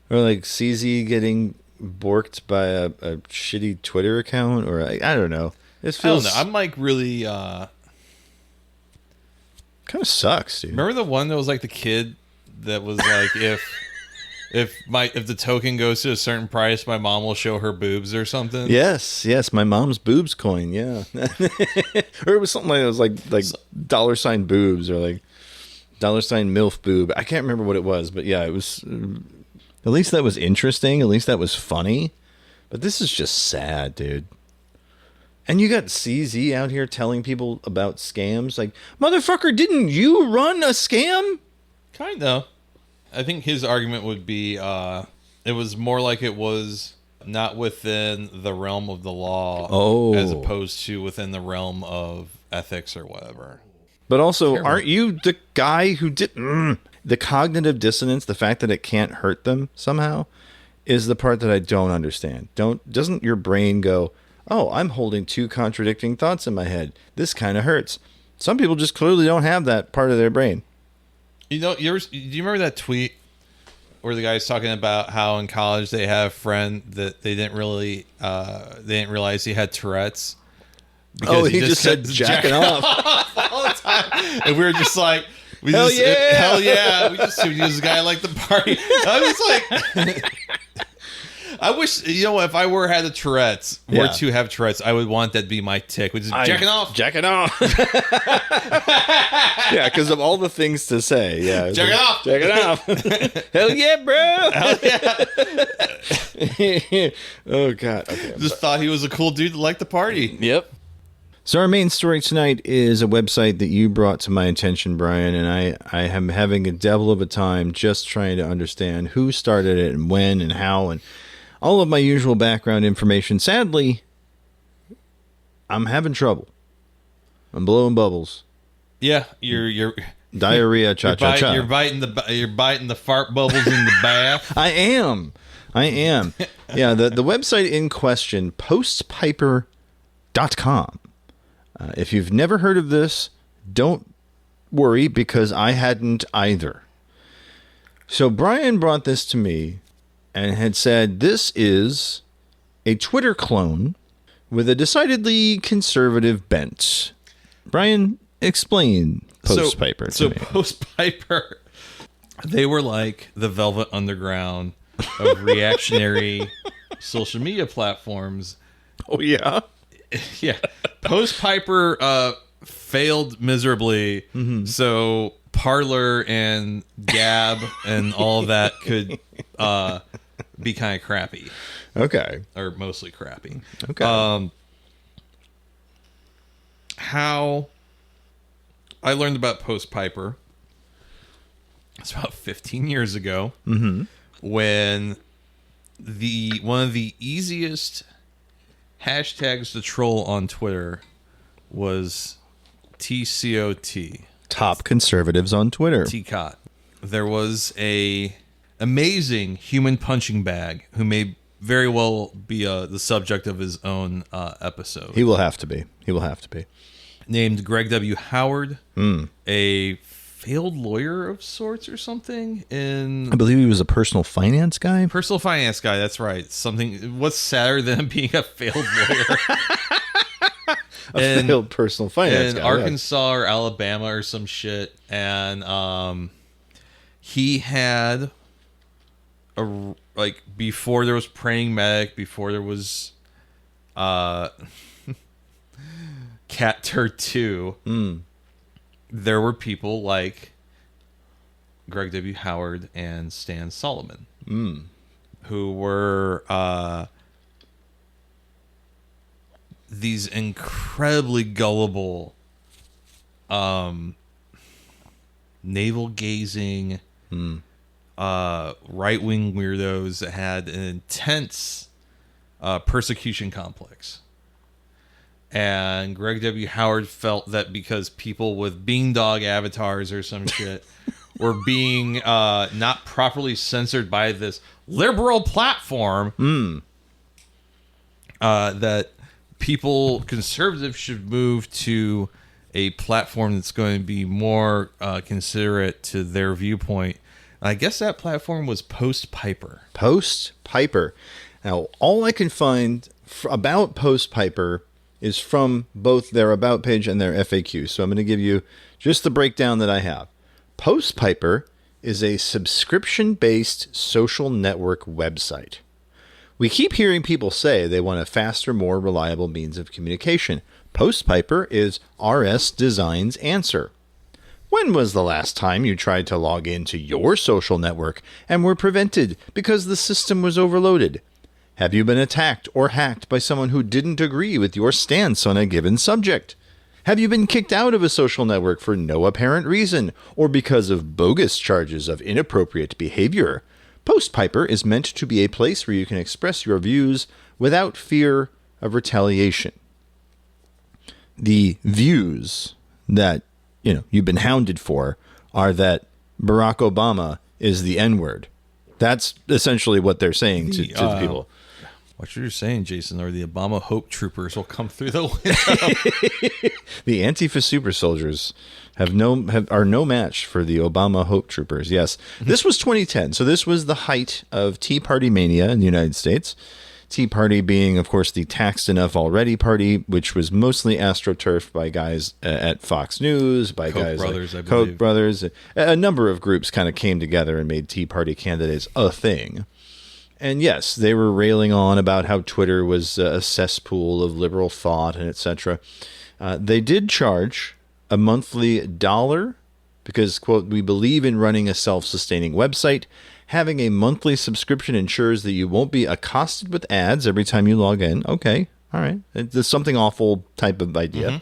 Speaker 4: like CZ getting borked by a shitty Twitter account, or I don't know. It feels.
Speaker 3: I don't know. I'm like really.
Speaker 4: Kind of sucks, dude.
Speaker 3: Remember the one that was like the kid that was like if the token goes to a certain price, my mom will show her boobs or something.
Speaker 4: Yes, my mom's boobs coin. Yeah, or it was something like it was like $ boobs or like $ MILF boob. I can't remember what it was, but yeah, it was. At least that was interesting. At least that was funny. But this is just sad, dude. And you got CZ out here telling people about scams. Like, motherfucker, didn't you run a scam?
Speaker 3: Kind of. I think his argument would be it was more like it was not within the realm of the law as opposed to within the realm of ethics or whatever.
Speaker 4: But also, aren't you the guy who did... the cognitive dissonance, the fact that it can't hurt them somehow, is the part that I don't understand. Doesn't your brain go... Oh, I'm holding two contradicting thoughts in my head. This kind of hurts. Some people just clearly don't have that part of their brain.
Speaker 3: You know, do you remember that tweet where the guy's talking about how in college they had a friend that they didn't realize he had Tourette's?
Speaker 4: Because he just said jacking off
Speaker 3: all the time, and we were just like,
Speaker 4: hell yeah,
Speaker 3: we just assumed he was a guy like the party. I was like. I wish, if I had a Tourette's, or to have Tourette's, I would want that to be my tick, which is jacking off.
Speaker 4: Jacking off. Yeah, because of all the things to say. Yeah.
Speaker 3: Jacking off.
Speaker 4: Jacking off. Hell yeah, bro.
Speaker 3: Hell yeah.
Speaker 4: Oh, God. Okay.
Speaker 3: Just thought he was a cool dude that liked the party.
Speaker 4: Yep. So our main story tonight is a website that you brought to my attention, Brian, and I am having a devil of a time just trying to understand who started it and when and how and all of my usual background information. Sadly, I'm having trouble. I'm blowing bubbles.
Speaker 3: Yeah, you're
Speaker 4: diarrhea. Cha-cha-cha.
Speaker 3: You're biting the fart bubbles in the bath.
Speaker 4: I am. Yeah, the website in question, postpiper.com. If you've never heard of this, don't worry, because I hadn't either. So Brian brought this to me and had said, this is a Twitter clone with a decidedly conservative bent. Brian, Explain Post Piper to me.
Speaker 3: Post Piper, they were like the Velvet Underground of reactionary social media platforms.
Speaker 4: Oh, yeah?
Speaker 3: Yeah. Post Piper failed miserably, so Parler and Gab and all of that could be kind of crappy.
Speaker 4: Okay.
Speaker 3: Or mostly crappy.
Speaker 4: Okay.
Speaker 3: How I learned about Post Piper, it's about 15 years ago, when one of the easiest hashtags to troll on Twitter was TCOT.
Speaker 4: Top conservatives on Twitter.
Speaker 3: TCOT. There was a amazing human punching bag who may very well be the subject of his own episode.
Speaker 4: He will have to be.
Speaker 3: Named Greg W. Howard, a failed lawyer of sorts or something.
Speaker 4: I believe he was a personal finance guy.
Speaker 3: Personal finance guy, that's right. Something. What's sadder than being a failed lawyer?
Speaker 4: Failed personal finance guy.
Speaker 3: In Arkansas or Alabama or some shit. And he had before there was Praying Medic, before there was Cat Turd 2, there were people like Greg W. Howard and Stan Solomon, who were these incredibly gullible, navel-gazing, right-wing weirdos that had an intense persecution complex. And Greg W. Howard felt that because people with beangbag avatars or some shit were being not properly censored by this liberal platform, that conservatives should move to a platform that's going to be more considerate to their viewpoint. And I guess that platform was Post Piper.
Speaker 4: Post Piper. Now, all I can find about Post Piper is from both their About page and their FAQ. So I'm going to give you just the breakdown that I have. Post Piper is a subscription-based social network website. We keep hearing people say they want a faster, more reliable means of communication. Post Piper is RS Design's answer. When was the last time you tried to log into your social network and were prevented because the system was overloaded? Have you been attacked or hacked by someone who didn't agree with your stance on a given subject? Have you been kicked out of a social network for no apparent reason or because of bogus charges of inappropriate behavior? Post Piper is meant to be a place where you can express your views without fear of retaliation. The views that you've been hounded for are that Barack Obama is the N-word. That's essentially what they're saying to the people.
Speaker 3: What you're saying, Jason, or the Obama Hope Troopers will come through the window.
Speaker 4: The Antifa super soldiers are no match for the Obama Hope Troopers. Yes, this was 2010, so this was the height of Tea Party mania in the United States. Tea Party being, of course, the taxed enough already party, which was mostly astroturfed by guys at Fox News, by
Speaker 3: Koch
Speaker 4: guys
Speaker 3: brothers,
Speaker 4: like
Speaker 3: I
Speaker 4: Koch
Speaker 3: believe.
Speaker 4: brothers. A number of groups kind of came together and made Tea Party candidates a thing. And yes, they were railing on about how Twitter was a cesspool of liberal thought and etc. They did charge a monthly $1 because, quote, we believe in running a self-sustaining website. Having a monthly subscription ensures that you won't be accosted with ads every time you log in. Okay, all right. It's something awful type of idea.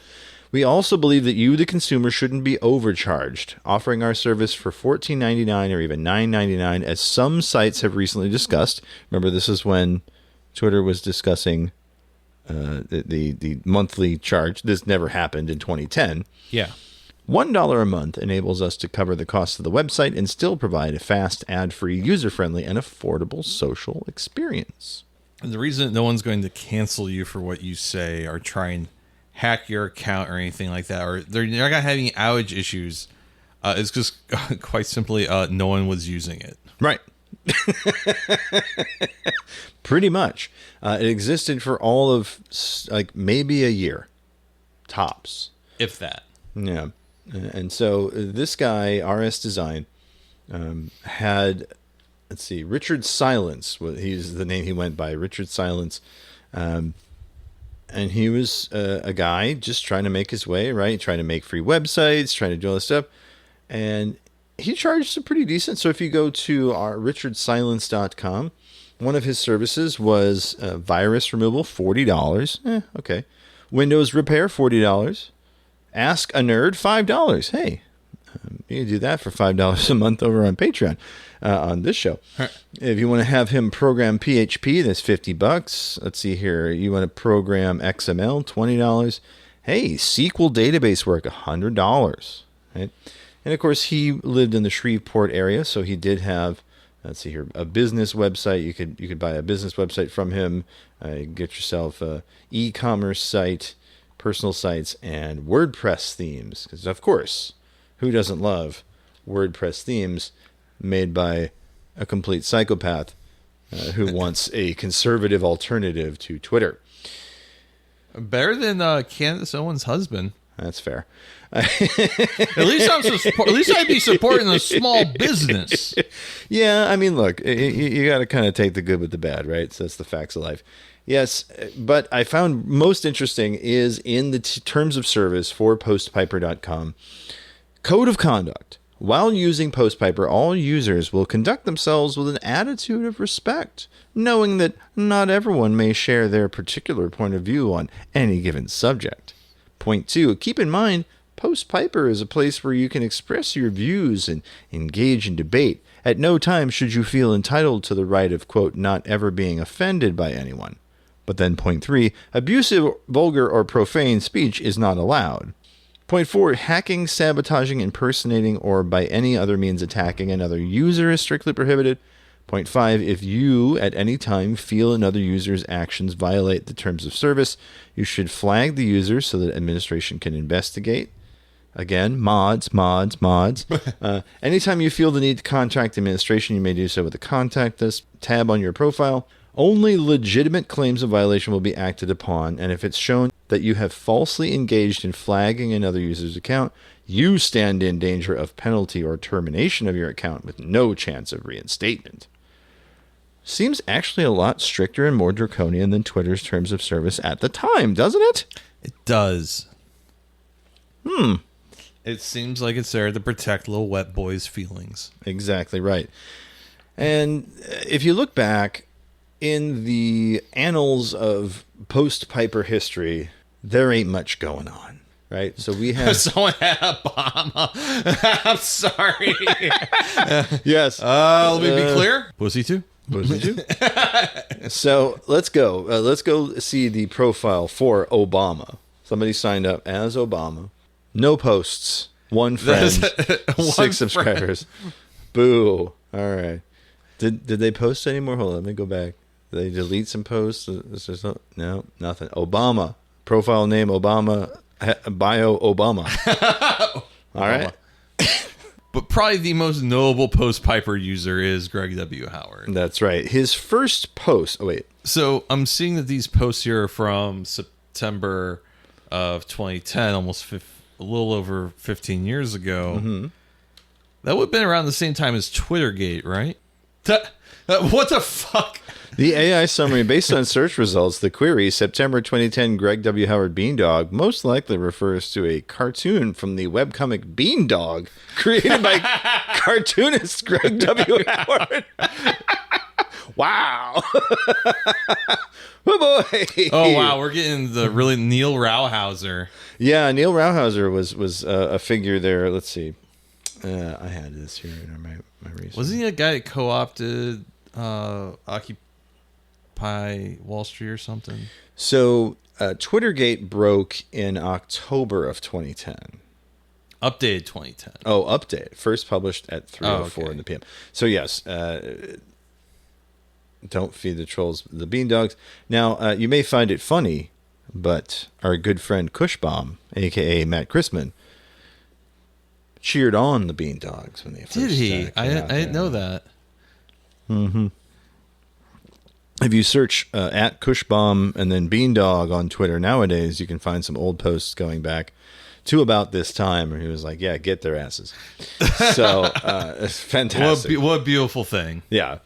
Speaker 4: We also believe that you, the consumer, shouldn't be overcharged, offering our service for $14.99 or even $9.99, as some sites have recently discussed. Remember, this is when Twitter was discussing the monthly charge. This never happened in 2010.
Speaker 3: Yeah.
Speaker 4: $1 a month enables us to cover the cost of the website and still provide a fast, ad-free, user-friendly, and affordable social experience.
Speaker 3: And the reason no one's going to cancel you for what you say or try and hack your account or anything like that, or they're not going to have any outage issues, is just quite simply no one was using it.
Speaker 4: Right. Pretty much. It existed for all of maybe a year. Tops.
Speaker 3: If that.
Speaker 4: Yeah. And so this guy, RS Design, had, let's see, Richard Silence. He's the name he went by, Richard Silence. And he was a guy just trying to make his way, right? Trying to make free websites, trying to do all this stuff. And he charged a pretty decent. So if you go to our richardsilence.com, one of his services was virus removal, $40. Okay. Windows repair, $40. Ask a Nerd, $5. Hey, you can do that for $5 a month over on Patreon on this show. If you want to have him program PHP, that's $50. Let's see here. You want to program XML, $20. Hey, SQL database work, $100. Right? And of course, he lived in the Shreveport area, so he did have, let's see here, a business website. You could buy a business website from him. Get yourself a e-commerce site, personal sites, and WordPress themes. Because of course, who doesn't love WordPress themes made by a complete psychopath who wants a conservative alternative to Twitter?
Speaker 3: Better than Candace Owens' husband.
Speaker 4: That's fair.
Speaker 3: At least I'd be supporting a small business.
Speaker 4: Yeah, I mean, look, you got to kind of take the good with the bad, right? So that's the facts of life. Yes, but I found most interesting is in the terms of service for postpiper.com, code of conduct. While using PostPiper, all users will conduct themselves with an attitude of respect, knowing that not everyone may share their particular point of view on any given subject. Point 2, keep in mind, PostPiper is a place where you can express your views and engage in debate. At no time should you feel entitled to the right of, quote, not ever being offended by anyone. But then point 3, abusive, vulgar, or profane speech is not allowed. Point 4, hacking, sabotaging, impersonating, or by any other means attacking another user is strictly prohibited. Point 5, if you at any time feel another user's actions violate the terms of service, you should flag the user so that administration can investigate. Again, mods. Anytime you feel the need to contact administration, you may do so with the Contact Us tab on your profile. Only legitimate claims of violation will be acted upon, and if it's shown that you have falsely engaged in flagging another user's account, you stand in danger of penalty or termination of your account with no chance of reinstatement. Seems actually a lot stricter and more draconian than Twitter's terms of service at the time, doesn't it?
Speaker 3: It does. It seems like it's there to protect little wet boys' feelings.
Speaker 4: Exactly right. And if you look back in the annals of post-Piper history, there ain't much going on, right? So we have...
Speaker 3: Someone had Obama. I'm sorry.
Speaker 4: Yes.
Speaker 3: Let me be clear. Pussy too.
Speaker 4: So let's go. Let's go see the profile for Obama. Somebody signed up as Obama. No posts. One friend. 6 subscribers. Boo. All right. Did they post anymore? Hold on. Let me go back. Did they delete some posts? Is there some? No, nothing. Obama. Profile name Obama. Bio Obama. All right.
Speaker 3: But probably the most notable post-Piper user is Greg W. Howard.
Speaker 4: That's right. His first post... Oh, wait.
Speaker 3: So I'm seeing that these posts here are from September of 2010, almost a little over 15 years ago. Mm-hmm. That would have been around the same time as Twittergate, right? What the fuck?
Speaker 4: The AI summary, based on search results, the query, September 2010 Greg W. Howard Beandog, most likely refers to a cartoon from the webcomic Beandog, created by cartoonist Greg W. Howard. Wow. Oh, boy.
Speaker 3: Oh, wow. We're getting the really Neil Rauhauser.
Speaker 4: Yeah, Neil Rauhauser was a figure there. Let's see. I had this here in my research.
Speaker 3: Wasn't he a guy that co-opted Occupy Wall Street or something?
Speaker 4: So Twittergate broke in October of 2010.
Speaker 3: Updated 2010.
Speaker 4: Oh, update. First published at 3:04 in the PM. So yes, don't feed the trolls the beandogs. Now, you may find it funny, but our good friend Cushbomb, a.k.a. Matt Chrisman, cheered on the beandogs when they first
Speaker 3: Did he? I
Speaker 4: came out.
Speaker 3: didn't know that.
Speaker 4: Mm-hmm. If you search at Cushbomb and then Beandog on Twitter nowadays, you can find some old posts going back to about this time, and he was like, yeah, get their asses. So it's fantastic.
Speaker 3: What a beautiful thing.
Speaker 4: Yeah.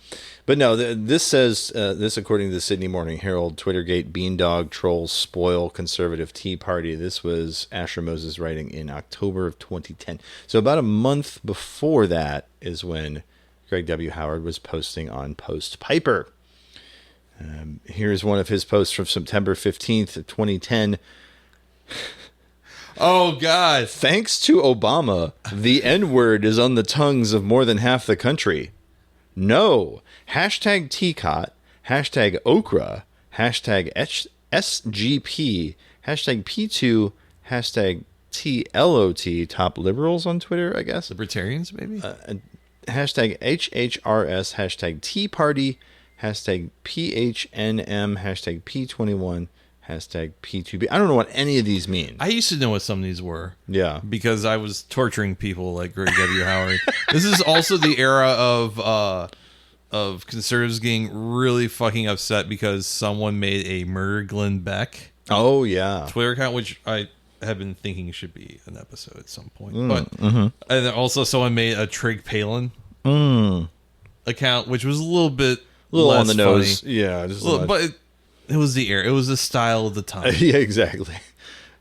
Speaker 4: But no, this says, this according to the Sydney Morning Herald, Twittergate, beandog trolls spoil conservative Tea Party. This was Asher Moses writing in October of 2010. So about a month before that is when Greg W. Howard was posting on Post Piper. Here's one of his posts from September 15th of 2010.
Speaker 3: Oh, God.
Speaker 4: Thanks to Obama, the N-word is on the tongues of more than half the country. No. Hashtag TCOT, hashtag Okra, hashtag SGP, hashtag P2, hashtag TLOT, top liberals on Twitter, I guess.
Speaker 3: Libertarians, maybe?
Speaker 4: Hashtag HHRS, hashtag Tea Party, hashtag PHNM, hashtag P21, hashtag P2B. I don't know what any of these mean.
Speaker 3: I used to know what some of these were.
Speaker 4: Yeah.
Speaker 3: Because I was torturing people like Greg W. Howard. This is also the era of conservatives getting really fucking upset because someone made a Murder Glenn Beck Twitter account, which I have been thinking should be an episode at some point. And then also someone made a Trig Palin account, which was a little bit less
Speaker 4: on the
Speaker 3: funny.
Speaker 4: nose. Yeah. Just
Speaker 3: But it was the era. It was the style of the time.
Speaker 4: yeah, exactly.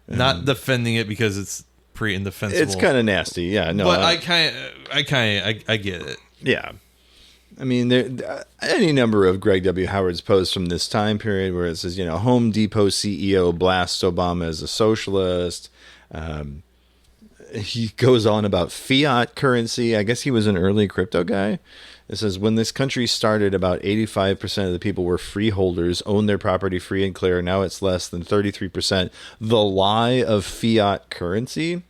Speaker 3: Not defending it because it's pretty indefensible.
Speaker 4: It's kind of nasty. Yeah. No.
Speaker 3: But I get it.
Speaker 4: Yeah. I mean, any number of Greg W. Howard's posts from this time period where it says, Home Depot CEO blasts Obama as a socialist. He goes on about fiat currency. I guess he was an early crypto guy. It says, when this country started, about 85% of the people were freeholders, owned their property free and clear. Now it's less than 33%. The lie of fiat currency.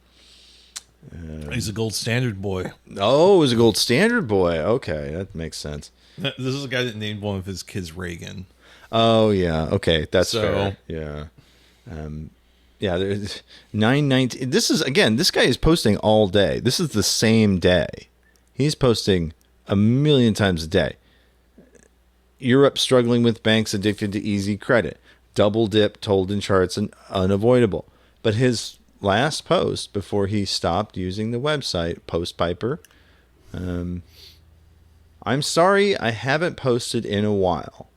Speaker 3: He's a gold standard boy.
Speaker 4: Oh, it was a gold standard boy. Okay, that makes sense.
Speaker 3: This is a guy that named one of his kids Reagan.
Speaker 4: Oh, yeah. Okay, that's fair. Yeah. Yeah, there's 919. This is, again, this guy is posting all day. This is the same day. He's posting a million times a day. Europe struggling with banks addicted to easy credit. Double dip told in charts and unavoidable. But his last post before he stopped using the website, Post Piper, I'm sorry I haven't posted in a while.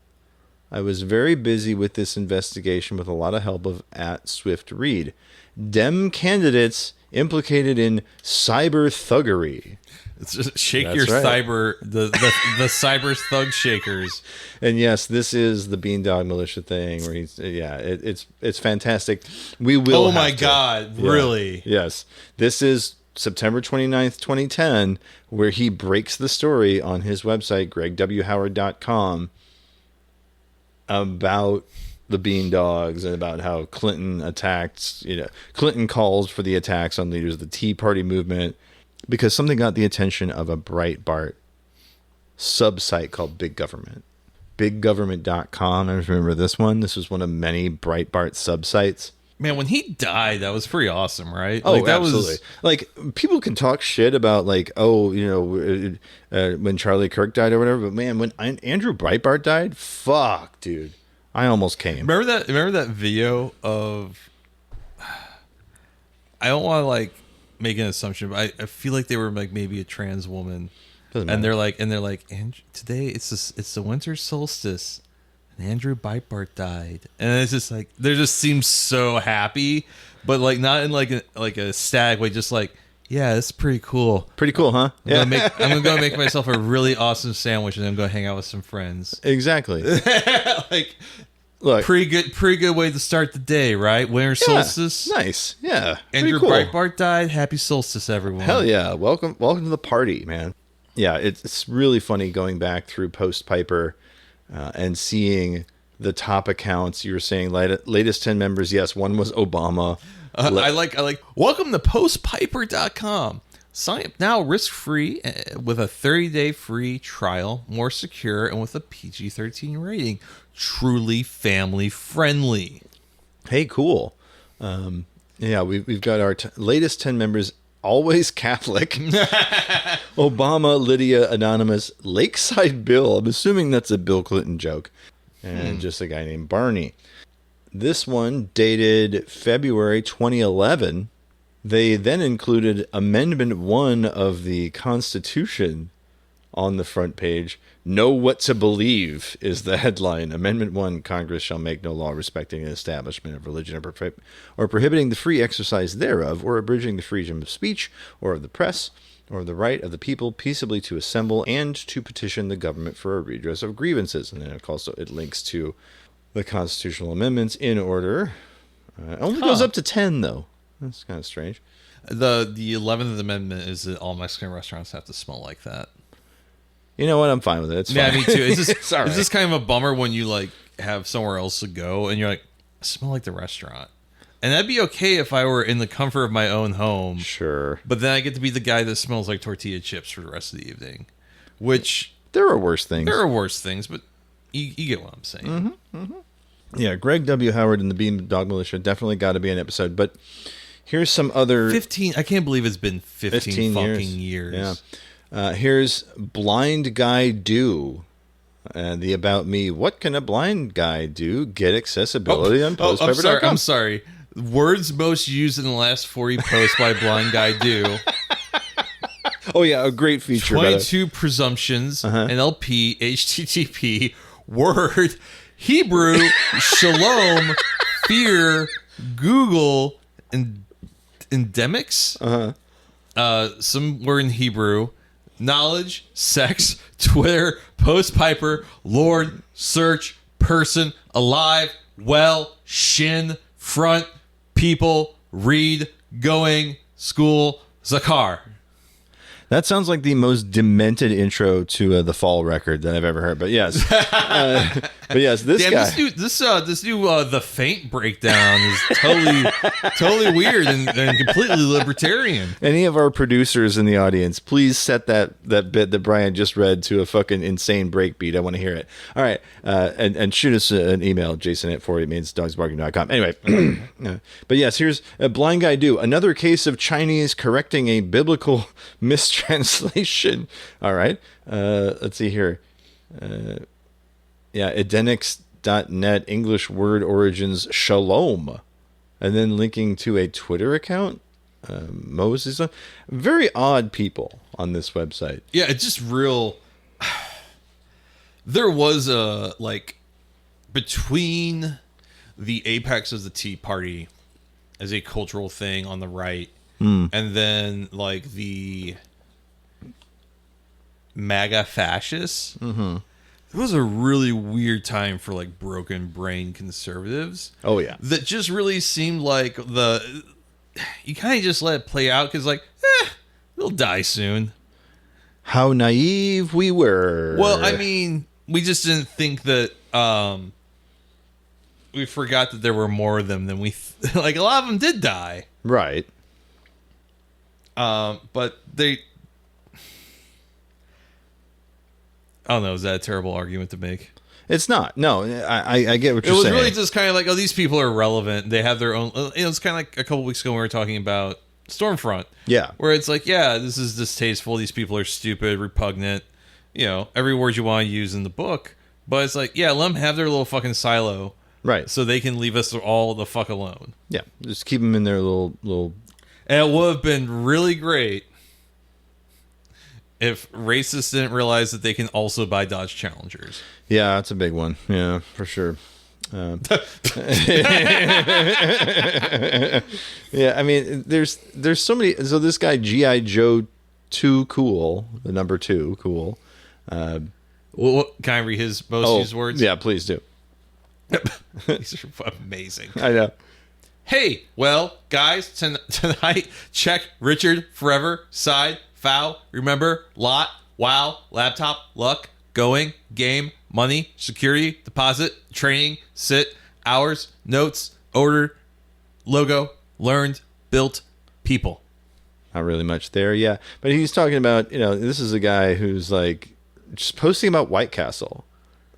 Speaker 4: I was very busy with this investigation with a lot of help of @SwiftRead. Dem candidates implicated in cyber thuggery.
Speaker 3: It's just shake
Speaker 4: That's
Speaker 3: your
Speaker 4: right.
Speaker 3: cyber, the cyber thug shakers.
Speaker 4: And yes, this is the Beandog Militia thing where he's, it's fantastic. We will.
Speaker 3: Oh my God, really?
Speaker 4: Yes. This is September 29th, 2010, where he breaks the story on his website, gregwhoward.com, about the Beandogs and about how Clinton attacked, Clinton calls for the attacks on leaders of the Tea Party movement because something got the attention of a Breitbart sub-site called Big Government. BigGovernment.com. I remember this one. This was one of many Breitbart sub-sites.
Speaker 3: Man, when he died, that was pretty awesome, right?
Speaker 4: Oh,
Speaker 3: that
Speaker 4: absolutely. Like, people can talk shit about, like, when Charlie Kirk died or whatever, but man, when Andrew Breitbart died, fuck, dude. I almost came.
Speaker 3: Remember that video of, I don't want to, like, make an assumption, but I feel like they were, like, maybe a trans woman. And they're like, today it's the winter solstice. Andrew Breitbart died, and it's just like they just seem so happy, but like not in like a stag way, just like, yeah, it's pretty cool.
Speaker 4: Pretty cool, huh?
Speaker 3: I'm gonna go make myself a really awesome sandwich, and then go hang out with some friends.
Speaker 4: Exactly.
Speaker 3: Like, look, pretty good way to start the day, right? Winter solstice,
Speaker 4: nice. Yeah,
Speaker 3: Andrew
Speaker 4: cool.
Speaker 3: Breitbart died. Happy solstice, everyone.
Speaker 4: Hell yeah! Welcome to the party, man. Yeah, it's really funny going back through Post Piper. And seeing the top accounts, you were saying latest 10 members. Yes, one was Obama.
Speaker 3: I like. Welcome to postpiper.com. Sign up now, risk-free, with a 30-day free trial, more secure, and with a PG-13 rating. Truly family-friendly.
Speaker 4: Hey, cool. We've got our latest 10 members. Always Catholic. Obama, Lydia, Anonymous, Lakeside Bill. I'm assuming that's a Bill Clinton joke. And just a guy named Barney. This one dated February 2011. They then included Amendment 1 of the Constitution on the front page. Know what to believe is the headline. Amendment 1, Congress shall make no law respecting an establishment of religion or prohibiting the free exercise thereof, or abridging the freedom of speech or of the press, or the right of the people peaceably to assemble and to petition the government for a redress of grievances. And then it links to the constitutional amendments in order. It only goes up to 10, though. That's kind of strange.
Speaker 3: The 11th Amendment is that all Mexican restaurants have to smell like that.
Speaker 4: You know what? I'm fine with it. It's fine.
Speaker 3: Yeah, me too. It's just,
Speaker 4: it's all right.
Speaker 3: It's just kind of a bummer when you like have somewhere else to go and you're like, I smell like the restaurant. And that'd be okay if I were in the comfort of my own home.
Speaker 4: Sure.
Speaker 3: But then I get to be the guy that smells like tortilla chips for the rest of the evening. Which...
Speaker 4: There are worse things.
Speaker 3: There are worse things, but you get what I'm saying.
Speaker 4: Mm-hmm, mm-hmm. Yeah, Greg W. Howard and the Bean Dog Militia definitely got to be an episode. But here's some other...
Speaker 3: 15... I can't believe it's been 15 fucking years.
Speaker 4: Yeah. Here's Blind Guy Do. The About Me. What can a blind guy do? Get accessibility on postpaper.com.
Speaker 3: I'm sorry. Words most used in the last 40 posts by Blind Guy Do.
Speaker 4: Oh, yeah. A great feature.
Speaker 3: 22 presumptions. NLP. HTTP. Word. Hebrew. Shalom. Fear. Google. Endemics. Some were in Hebrew. Knowledge, sex, Twitter, post piper, Lord, search, person, alive, well, shin, front, people, read, going, school, Zakar.
Speaker 4: That sounds like the most demented intro to the Fall record that I've ever heard. But yes, this guy.
Speaker 3: This new The Faint breakdown is totally weird and completely libertarian.
Speaker 4: Any of our producers in the audience, please set that bit that Brian just read to a fucking insane breakbeat. I want to hear it. All right, and shoot us an email, jason@48minutesdogsbarking.com. Anyway, but yes, here's a Blind Guy Do. Another case of Chinese correcting a biblical mistranslation. All right. Let's see here. Edenics.net, English word origins, shalom. And then linking to a Twitter account. Moses. Very odd people on this website.
Speaker 3: Yeah, it's just real. There was a, between the apex of the Tea Party as a cultural thing on the right, and then, the MAGA fascists. Mm-hmm. It was a really weird time for broken brain conservatives.
Speaker 4: Oh yeah,
Speaker 3: that just really seemed like you kind of just let it play out because they'll die soon.
Speaker 4: How naive we were.
Speaker 3: Well, I mean, we just didn't think that. We forgot that there were more of them than we a lot of them did die,
Speaker 4: right?
Speaker 3: But they. I don't know. Is that a terrible argument to make?
Speaker 4: It's not. No, I get what you're saying.
Speaker 3: It was really just kind of like, these people are relevant. They have their own. It's kind of like a couple weeks ago when we were talking about Stormfront.
Speaker 4: Yeah.
Speaker 3: Where it's this is distasteful. These people are stupid, repugnant. Every word you want to use in the book. But it's let them have their little fucking silo.
Speaker 4: Right.
Speaker 3: So they can leave us all the fuck alone.
Speaker 4: Yeah. Just keep them in their little.
Speaker 3: And it would have been really great if racists didn't realize that they can also buy Dodge Challengers.
Speaker 4: Yeah, that's a big one. Yeah, for sure. Yeah, I mean, there's so many. So this guy G.I. Joe 2 Cool, the number 2 Cool.
Speaker 3: Can I read his most used words?
Speaker 4: Yeah, please do.
Speaker 3: These are amazing.
Speaker 4: I know.
Speaker 3: Hey, well, guys, tonight, check Richard, forever, side, foul, remember, lot, wow, laptop, luck, going, game, money, security, deposit, training, sit, hours, notes, ordered, logo, learned, built, people.
Speaker 4: Not really much there, yeah. But he's talking about, this is a guy who's just posting about White Castle.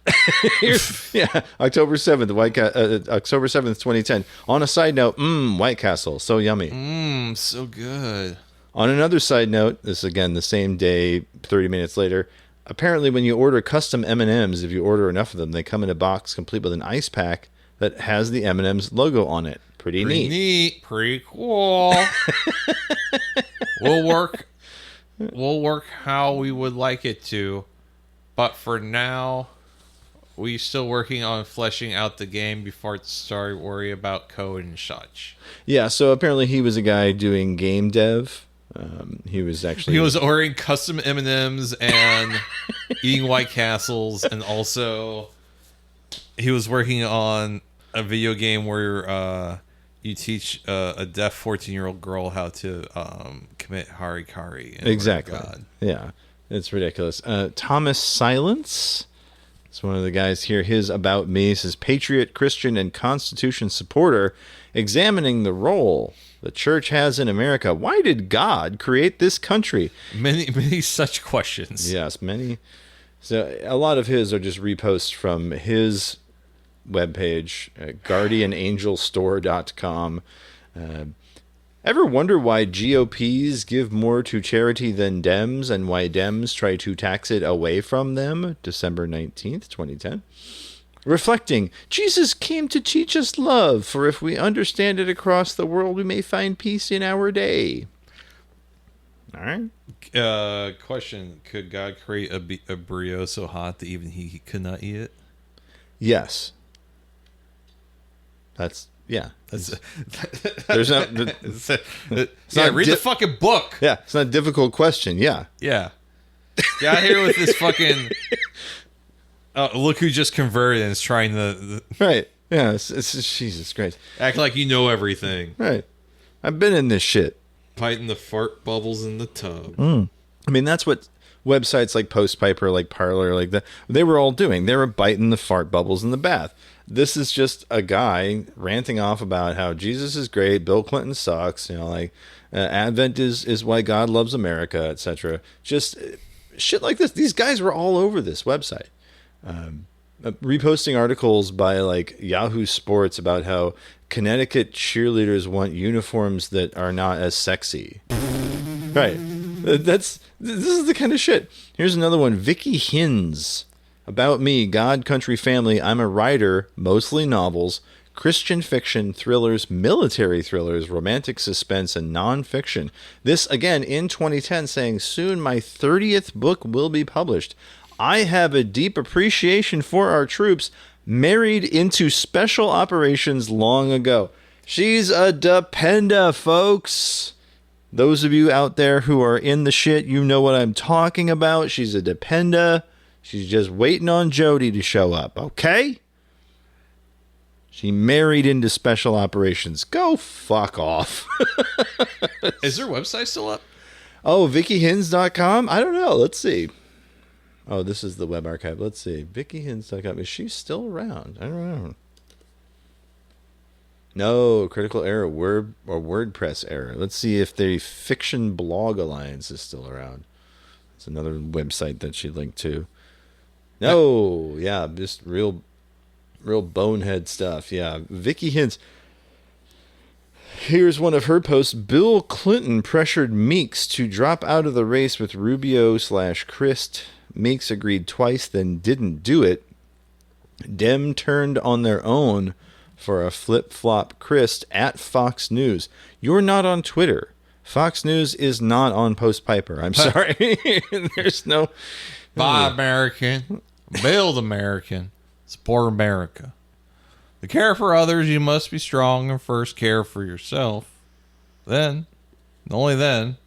Speaker 4: October 7th, October 7th, 2010. On a side note, White Castle, so yummy.
Speaker 3: So good.
Speaker 4: On another side note, this is again the same day, 30 minutes later. Apparently, when you order custom M&Ms, if you order enough of them, they come in a box complete with an ice pack that has the M&M's logo on it. Pretty neat.
Speaker 3: Pretty cool. We'll work how we would like it to, but for now, we still working on fleshing out the game before it start worry about code and such.
Speaker 4: Yeah, so apparently he was a guy doing game dev. He was
Speaker 3: ordering custom M&Ms and eating White Castles, and also he was working on a video game where you teach a deaf 14-year-old girl how to commit harikari.
Speaker 4: Exactly.
Speaker 3: God.
Speaker 4: Yeah, it's ridiculous. Thomas Silence. It's one of the guys here. His About Me says, patriot, Christian, and Constitution supporter, examining the role the church has in America. Why did God create this country?
Speaker 3: Many such questions.
Speaker 4: Yes, many. So a lot of his are just reposts from his webpage, guardianangelstore.com. Ever wonder why GOPs give more to charity than Dems, and why Dems try to tax it away from them? December 19th, 2010. Reflecting, Jesus came to teach us love, for if we understand it across the world, we may find peace in our day. All right.
Speaker 3: Question, could God create a burrito so hot that even he could not eat it?
Speaker 4: Yes. There's no.
Speaker 3: Read the fucking book.
Speaker 4: Yeah, it's not a difficult question. Yeah.
Speaker 3: Get out here with this fucking. Look who just converted and is trying to.
Speaker 4: Right. Yeah. It's Jesus Christ.
Speaker 3: Act like you know everything.
Speaker 4: Right. I've been in this shit.
Speaker 3: Fighting the fart bubbles in the tub.
Speaker 4: I mean, that's what websites like Postpiper, like Parler, like that, they were all doing. They were biting the fart bubbles in the bath. This is just a guy ranting off about how Jesus is great, Bill Clinton sucks, Advent is why God loves America, etc. Just shit like this. These guys were all over this website. Reposting articles by like Yahoo Sports about how Connecticut cheerleaders want uniforms that are not as sexy. Right. This is the kind of shit. Here's another one. Vicky Hins. About me, God, country, family. I'm a writer, mostly novels, Christian fiction, thrillers, military thrillers, romantic suspense, and nonfiction. This, again, in 2010, saying, soon my 30th book will be published. I have a deep appreciation for our troops, married into special operations long ago. She's a dependa, folks. Those of you out there who are in the shit, you know what I'm talking about. She's a dependa. She's just waiting on Jody to show up, okay? She married into special operations. Go fuck off.
Speaker 3: Is their website still up?
Speaker 4: Oh, VickyHins.com? I don't know. Let's see. Oh, this is the web archive. Let's see. VickyHins.com. Is she still around? I don't know. No, critical error, WordPress error. Let's see if the Fiction Blog Alliance is still around. It's another website that she linked to. No, yeah, just real bonehead stuff. Yeah, Vicky Hins. Here's one of her posts. Bill Clinton pressured Meeks to drop out of the race with Rubio/Christ. Meeks agreed twice, then didn't do it. Dem turned on their own for a flip-flop Christ at Fox News. You're not on Twitter. Fox News is not on Postpiper. I'm sorry. There's no...
Speaker 3: Buy American. Build American. Support America. To care for others, you must be strong and first care for yourself. Then, and only then,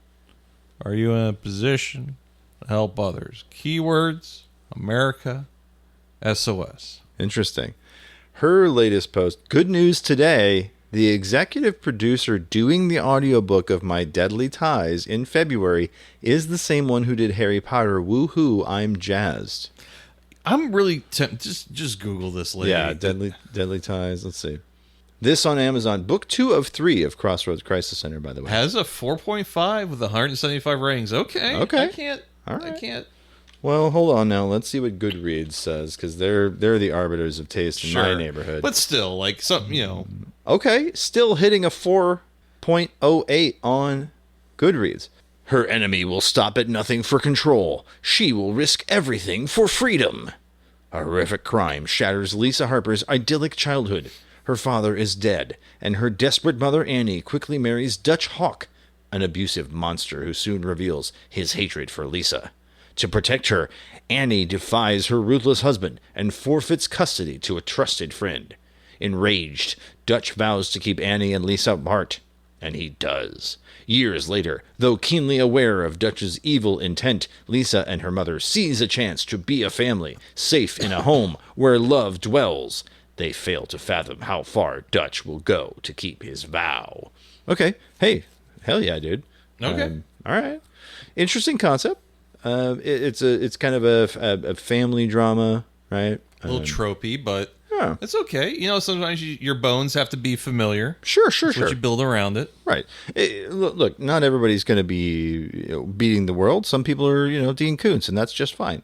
Speaker 3: are you in a position to help others. Keywords, America, SOS.
Speaker 4: Interesting. Her latest post, good news today, the executive producer doing the audiobook of My Deadly Ties in February is the same one who did Harry Potter. Woohoo, I'm jazzed.
Speaker 3: I'm really just Google this lady.
Speaker 4: Yeah, Deadly Ties. Let's see. This on Amazon. Book 2 of 3 of Crossroads Crisis Center, by the way.
Speaker 3: Has a 4.5 with 175 ratings. Okay. I can't.
Speaker 4: All right.
Speaker 3: I can't.
Speaker 4: Well, hold on now. Let's see what Goodreads says, because they're the arbiters of taste in my neighborhood.
Speaker 3: But still, like something,
Speaker 4: Okay, still hitting a 4.08 on Goodreads. Her enemy will stop at nothing for control. She will risk everything for freedom. A horrific crime shatters Lisa Harper's idyllic childhood. Her father is dead, and her desperate mother Annie quickly marries Dutch Hawk, an abusive monster who soon reveals his hatred for Lisa. To protect her, Annie defies her ruthless husband and forfeits custody to a trusted friend. Enraged, Dutch vows to keep Annie and Lisa apart, and he does. Years later, though keenly aware of Dutch's evil intent, Lisa and her mother seize a chance to be a family, safe in a home where love dwells. They fail to fathom how far Dutch will go to keep his vow. Okay, hey, hell yeah, dude.
Speaker 3: Okay.
Speaker 4: All right. Interesting concept. It's kind of a family drama, right?
Speaker 3: A little tropey, but
Speaker 4: yeah.
Speaker 3: it's okay. You know, sometimes your bones have to be familiar.
Speaker 4: Sure.
Speaker 3: That's what you build around it.
Speaker 4: Right. Look, not everybody's going to be beating the world. Some people are, Dean Koontz, and that's just fine.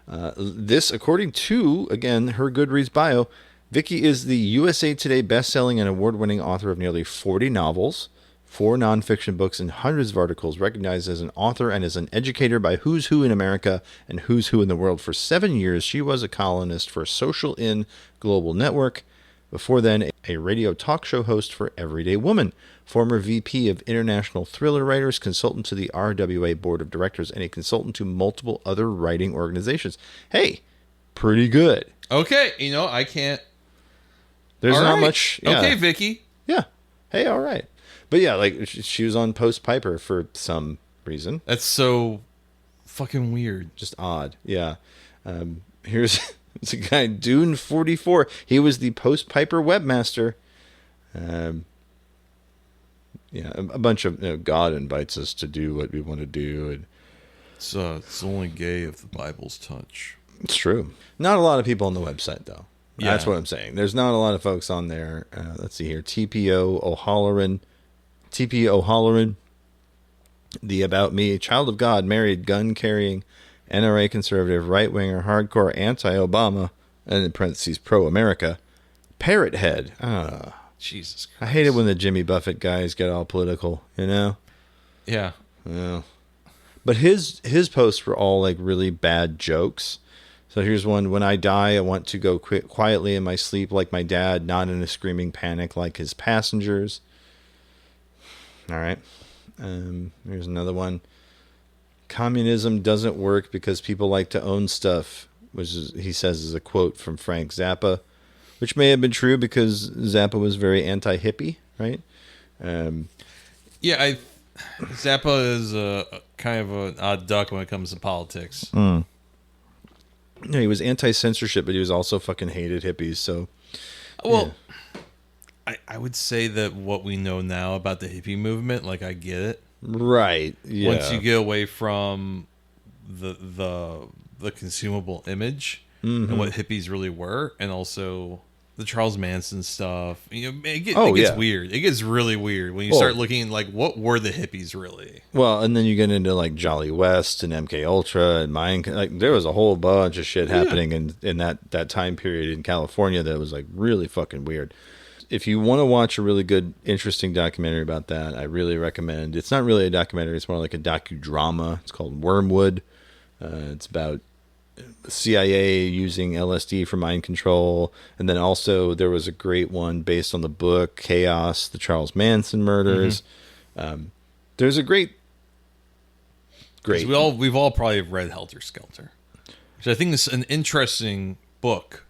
Speaker 4: This, according to, again, her Goodreads bio, Vicky is the USA Today best-selling and award-winning author of nearly 40 novels, 4 nonfiction books, and hundreds of articles, recognized as an author and as an educator by Who's Who in America and Who's Who in the World. For 7 years, she was a columnist for Social In Global Network. Before then, a radio talk show host for Everyday Woman, former VP of International Thriller Writers, consultant to the RWA Board of Directors, and a consultant to multiple other writing organizations. Hey, pretty good.
Speaker 3: Okay, I can't.
Speaker 4: There's
Speaker 3: all
Speaker 4: not
Speaker 3: right.
Speaker 4: much. Yeah.
Speaker 3: Okay, Vicky.
Speaker 4: Yeah. Hey, all right. But yeah, like she was on Post Piper for some reason.
Speaker 3: That's so fucking weird.
Speaker 4: Just odd. Yeah. Here's it's a guy, Dune44. He was the Post Piper webmaster. Yeah, a bunch of God invites us to do what we want to do, and
Speaker 3: it's only gay if the Bible's touch.
Speaker 4: It's true. Not a lot of people on the website though.
Speaker 3: Yeah.
Speaker 4: That's what I'm saying. There's not a lot of folks on there. Let's see here. TPO O'Halloran, the About Me, Child of God, married, gun carrying, NRA conservative, right winger, hardcore, anti-Obama, and in parentheses pro-America, Parrot Head.
Speaker 3: Jesus Christ.
Speaker 4: I hate it when the Jimmy Buffett guys get all political.
Speaker 3: Yeah.
Speaker 4: Yeah. But his posts were all like really bad jokes. So here's one. When I die, I want to go quietly in my sleep like my dad, not in a screaming panic like his passengers. All right. Here's another one. Communism doesn't work because people like to own stuff, which he says is a quote from Frank Zappa, which may have been true because Zappa was very anti-hippie, right?
Speaker 3: Yeah, Zappa is a kind of an odd duck when it comes to politics.
Speaker 4: Yeah, he was anti-censorship, but he was also fucking hated hippies. So,
Speaker 3: well, yeah. I would say that what we know now about the hippie movement, like I get it,
Speaker 4: right? Yeah.
Speaker 3: Once you get away from the consumable image and what hippies really were, and also the Charles Manson stuff, it gets weird. It gets really weird when you start looking like what were the hippies really.
Speaker 4: Well, and then you get into like Jolly West and MK Ultra and Mind. Like there was a whole bunch of shit happening in that time period in California that was like really fucking weird. If you want to watch a really good, interesting documentary about that, I really recommend. It's not really a documentary; it's more like a docudrama. It's called Wormwood. It's about CIA using LSD for mind control, and then also there was a great one based on the book Chaos, the Charles Manson murders. There's a great.
Speaker 3: We've all probably read Helter Skelter, which I think is an interesting book,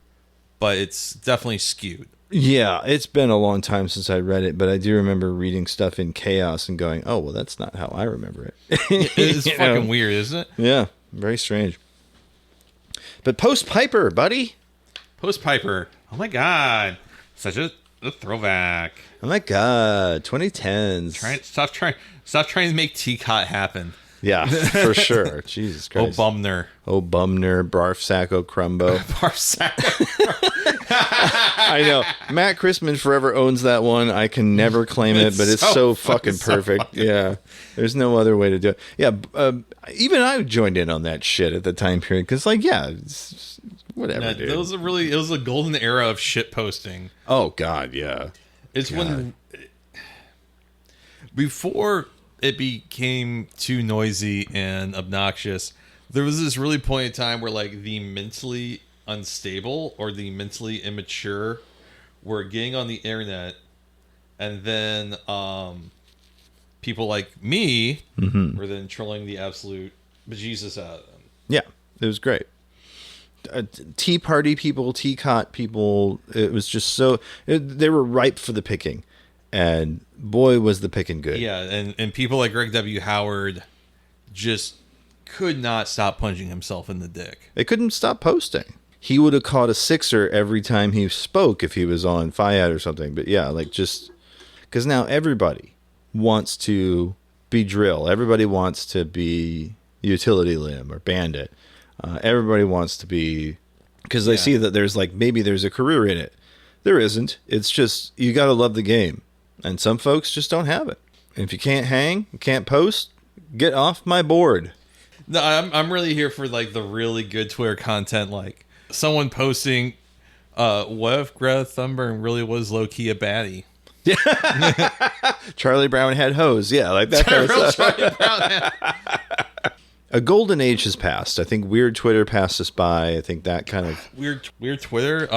Speaker 3: but it's definitely skewed.
Speaker 4: Yeah, it's been a long time since I read it, but I do remember reading stuff in Chaos and going, "Oh, well, that's not how I remember it."
Speaker 3: It's fucking weird, isn't it?
Speaker 4: Yeah, very strange. But Post Piper, buddy.
Speaker 3: Post Piper. Oh my God, such a throwback.
Speaker 4: Oh my God, 2010s.
Speaker 3: Stop trying to make Teacot happen.
Speaker 4: Yeah, for sure. Jesus Christ.
Speaker 3: Bumner,
Speaker 4: Barf Sacco Crumbo.
Speaker 3: Barf Sacco.
Speaker 4: I know. Matt Christman forever owns that one. I can never claim it, but it's so fucking perfect. Yeah. There's no other way to do it. Yeah. Even I joined in on that shit at the time period because, like, yeah, it's whatever, dude.
Speaker 3: It was a golden era of shit posting.
Speaker 4: Oh, God, yeah.
Speaker 3: It's when before it became too noisy and obnoxious, there was this really point in time where like the mentally unstable or the mentally immature were getting on the internet, and then people like me were then trolling the absolute bejesus out of them.
Speaker 4: Yeah, it was great. Tea Party people, Teacot people, it was just so... they were ripe for the picking. And boy, was the picking good.
Speaker 3: Yeah, and people like Greg W. Howard just could not stop punching himself in the dick.
Speaker 4: They couldn't stop posting. He would have caught a sixer every time he spoke if he was on Fiat or something. But yeah, like just... because now everybody wants to be drill. Everybody wants to be utility limb or bandit. Everybody wants to be... because they see that there's like, maybe there's a career in it. There isn't. It's just, you got to love the game. And some folks just don't have it. And if you can't hang, you can't post, get off my board.
Speaker 3: No, I'm really here for like the really good Twitter content, like someone posting, what if Greta Thunberg really was low-key a baddie?
Speaker 4: Yeah. Charlie Brown had hose. Yeah, like that kind of stuff.
Speaker 3: Charlie Brown.
Speaker 4: A golden age has passed. I think weird Twitter passed us by. I think that kind of...
Speaker 3: Weird Twitter.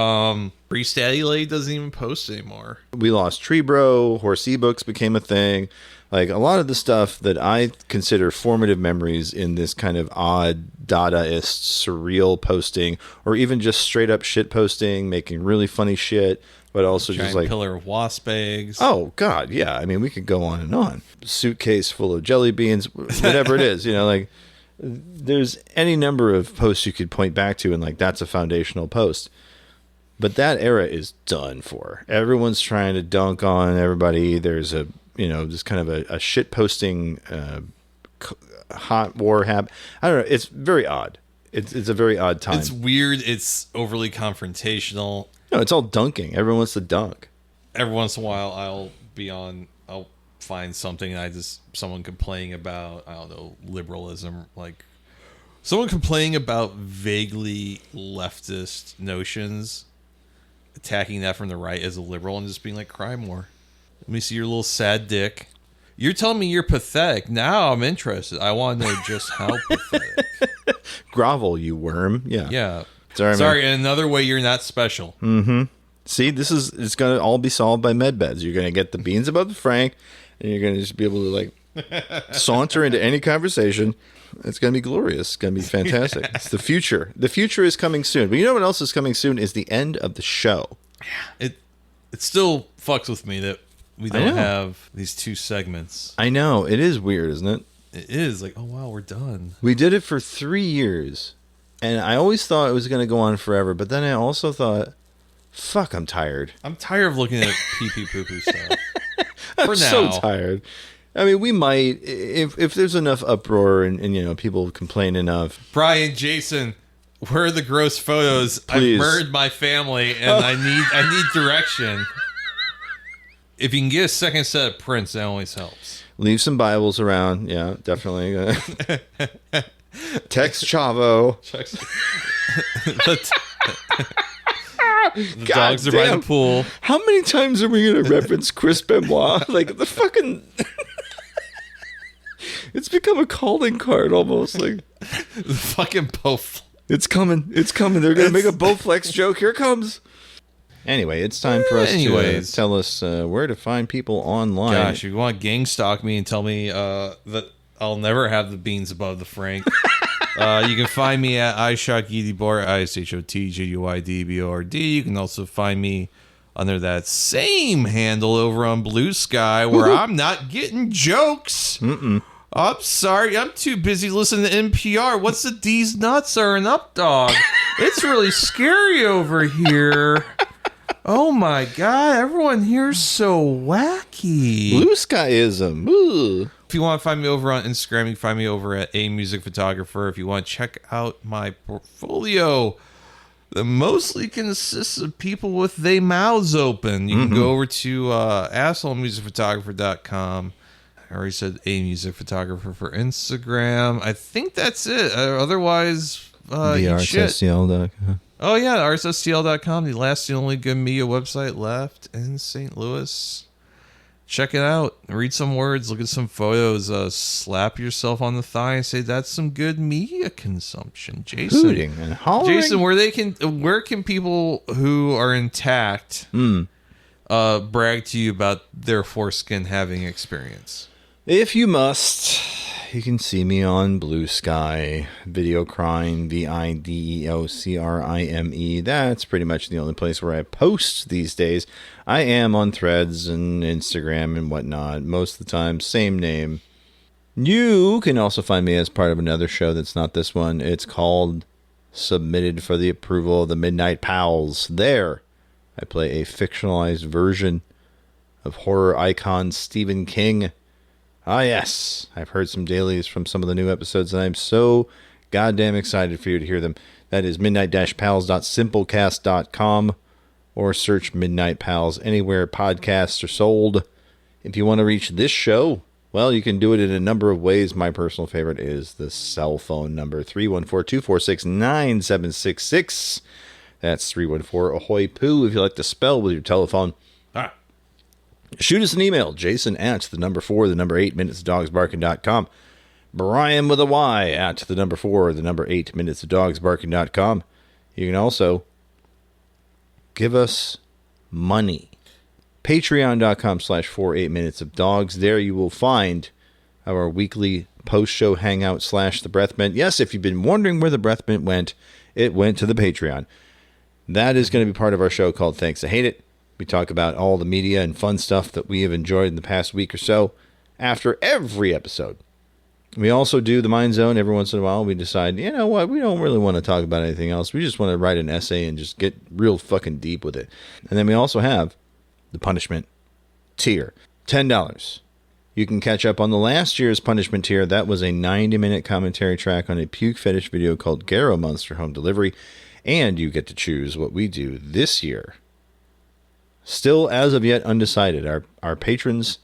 Speaker 3: Priest Daddy Lady doesn't even post anymore.
Speaker 4: We lost Tree Bro. Horse ebooks became a thing. Like, a lot of the stuff that I consider formative memories in this kind of odd, Dadaist, surreal posting, or even just straight up shit posting, making really funny shit, but also
Speaker 3: Giant
Speaker 4: just like...
Speaker 3: pillar of wasp eggs.
Speaker 4: Oh, God, yeah. I mean, we could go on and on. Suitcase full of jelly beans, whatever it is, you know, like... There's any number of posts you could point back to and like that's a foundational post. But that era is done for. Everyone's trying to dunk on everybody. There's a, you know, just kind of a shit posting hot war habit. I don't know. It's very odd. It's a very odd time.
Speaker 3: It's weird. It's overly confrontational.
Speaker 4: No, it's all dunking. Everyone wants to dunk.
Speaker 3: Every once in a while I'll find something and someone complaining about, I don't know, liberalism, like someone complaining about vaguely leftist notions, attacking that from the right as a liberal and just being like, cry more. Let me see your little sad dick. You're telling me you're pathetic. Now I'm interested. I want to know just how pathetic.
Speaker 4: Grovel, you worm. Yeah.
Speaker 3: Yeah.
Speaker 4: Sorry,
Speaker 3: in another way, you're not special.
Speaker 4: Mm-hmm. See, it's going to all be solved by medbeds. You're going to get the beans above the frank, and you're going to just be able to like saunter into any conversation. It's going to be glorious. It's going to be fantastic. Yeah. It's the future. The future is coming soon. But you know what else is coming soon is the end of the show.
Speaker 3: Yeah. It still fucks with me that we don't have these two segments.
Speaker 4: I know. It is weird, isn't it?
Speaker 3: It is. Like, oh, wow, we're done.
Speaker 4: We did it for 3 years. And I always thought it was going to go on forever. But then I also thought, fuck, I'm tired.
Speaker 3: I'm tired of looking at pee-pee poo-poo stuff.
Speaker 4: I'm so tired. I mean, we might, if there's enough uproar and you know, people complain enough.
Speaker 3: Brian, Jason, where are the gross photos?
Speaker 4: Please.
Speaker 3: I've murdered my family and I need direction. If you can get a second set of prints, that always helps.
Speaker 4: Leave some Bibles around. Yeah, definitely. Text Chavo.
Speaker 3: The dogs are by the pool.
Speaker 4: How many times are we going to reference Chris Benoit? Like, the fucking... It's become a calling card almost. Like
Speaker 3: the fucking Bowflex.
Speaker 4: It's coming. It's coming. They're going to make a Bowflex joke. Here it comes. Anyway, it's time for us to tell us where to find people online.
Speaker 3: Gosh, if you want to gang stalk me and tell me that I'll never have the beans above the frank, you can find me at iShotGuidibord, ISHOTGUIDBORD. You can also find me under that same handle over on Blue Sky, where I'm not getting jokes. I'm sorry, I'm too busy listening to NPR. What's the D's nuts are an up dog? It's really scary over here. Oh my god, everyone here's so wacky.
Speaker 4: Blue Skyism. Ooh.
Speaker 3: If you want to find me over on Instagram, you can find me over at A Music Photographer. If you want to check out my portfolio, that mostly consists of people with their mouths open, you can go over to assholemusicphotographer.com. I already said A Music Photographer for Instagram. I think that's it. Otherwise,
Speaker 4: RSSTL.com.
Speaker 3: Oh yeah, RSSTL.com, the last and only good media website left in St. Louis. Check it out. Read some words. Look at some photos. Slap yourself on the thigh and say that's some good media consumption. Jason,
Speaker 4: hooting and hollering.
Speaker 3: Jason, where can people who are intact brag to you about their foreskin having experience?
Speaker 4: If you must, you can see me on Blue Sky, Videocrime, VIDEOCRIME. That's pretty much the only place where I post these days. I am on Threads and Instagram and whatnot. Most of the time, same name. You can also find me as part of another show that's not this one. It's called Submitted for the Approval of the Midnight Pals. There, I play a fictionalized version of horror icon Stephen King. Ah, yes, I've heard some dailies from some of the new episodes, and I'm so goddamn excited for you to hear them. That is midnight-pals.simplecast.com, or search Midnight Pals anywhere podcasts are sold. If you want to reach this show, well, you can do it in a number of ways. My personal favorite is the cell phone number, 314-246-9766. That's 314-AHOY POO if you like to spell with your telephone. Shoot us an email, jason@4 8minutesdogsbarking.com. Brian with a Y @4 8minutesdogsbarking.com. You can also give us money. Patreon.com/4 8minutesofdogs. There you will find our weekly post-show hangout / the breath mint. Yes, if you've been wondering where the breath mint went, it went to the Patreon. That is going to be part of our show called Thanks I Hate It. We talk about all the media and fun stuff that we have enjoyed in the past week or so after every episode. We also do the Mind Zone. Every once in a while, we decide, you know what, we don't really want to talk about anything else. We just want to write an essay and just get real fucking deep with it. And then we also have the punishment tier, $10. You can catch up on the last year's punishment tier. That was a 90-minute commentary track on a puke fetish video called Garo Monster Home Delivery. And you get to choose what we do this year. Still, as of yet, undecided. Our patrons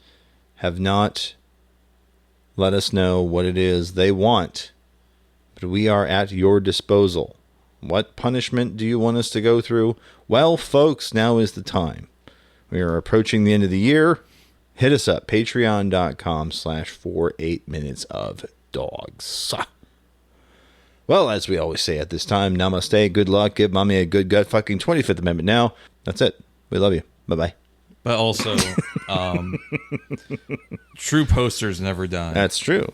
Speaker 4: have not let us know what it is they want, but we are at your disposal. What punishment do you want us to go through? Well, folks, now is the time. We are approaching the end of the year. Hit us up, patreon.com/4 8minutesofdogs. Well, as we always say at this time, namaste, good luck, give mommy a good gut fucking 25th Amendment now. That's it. We love you. Bye-bye.
Speaker 3: But also, true posters never die.
Speaker 4: That's true.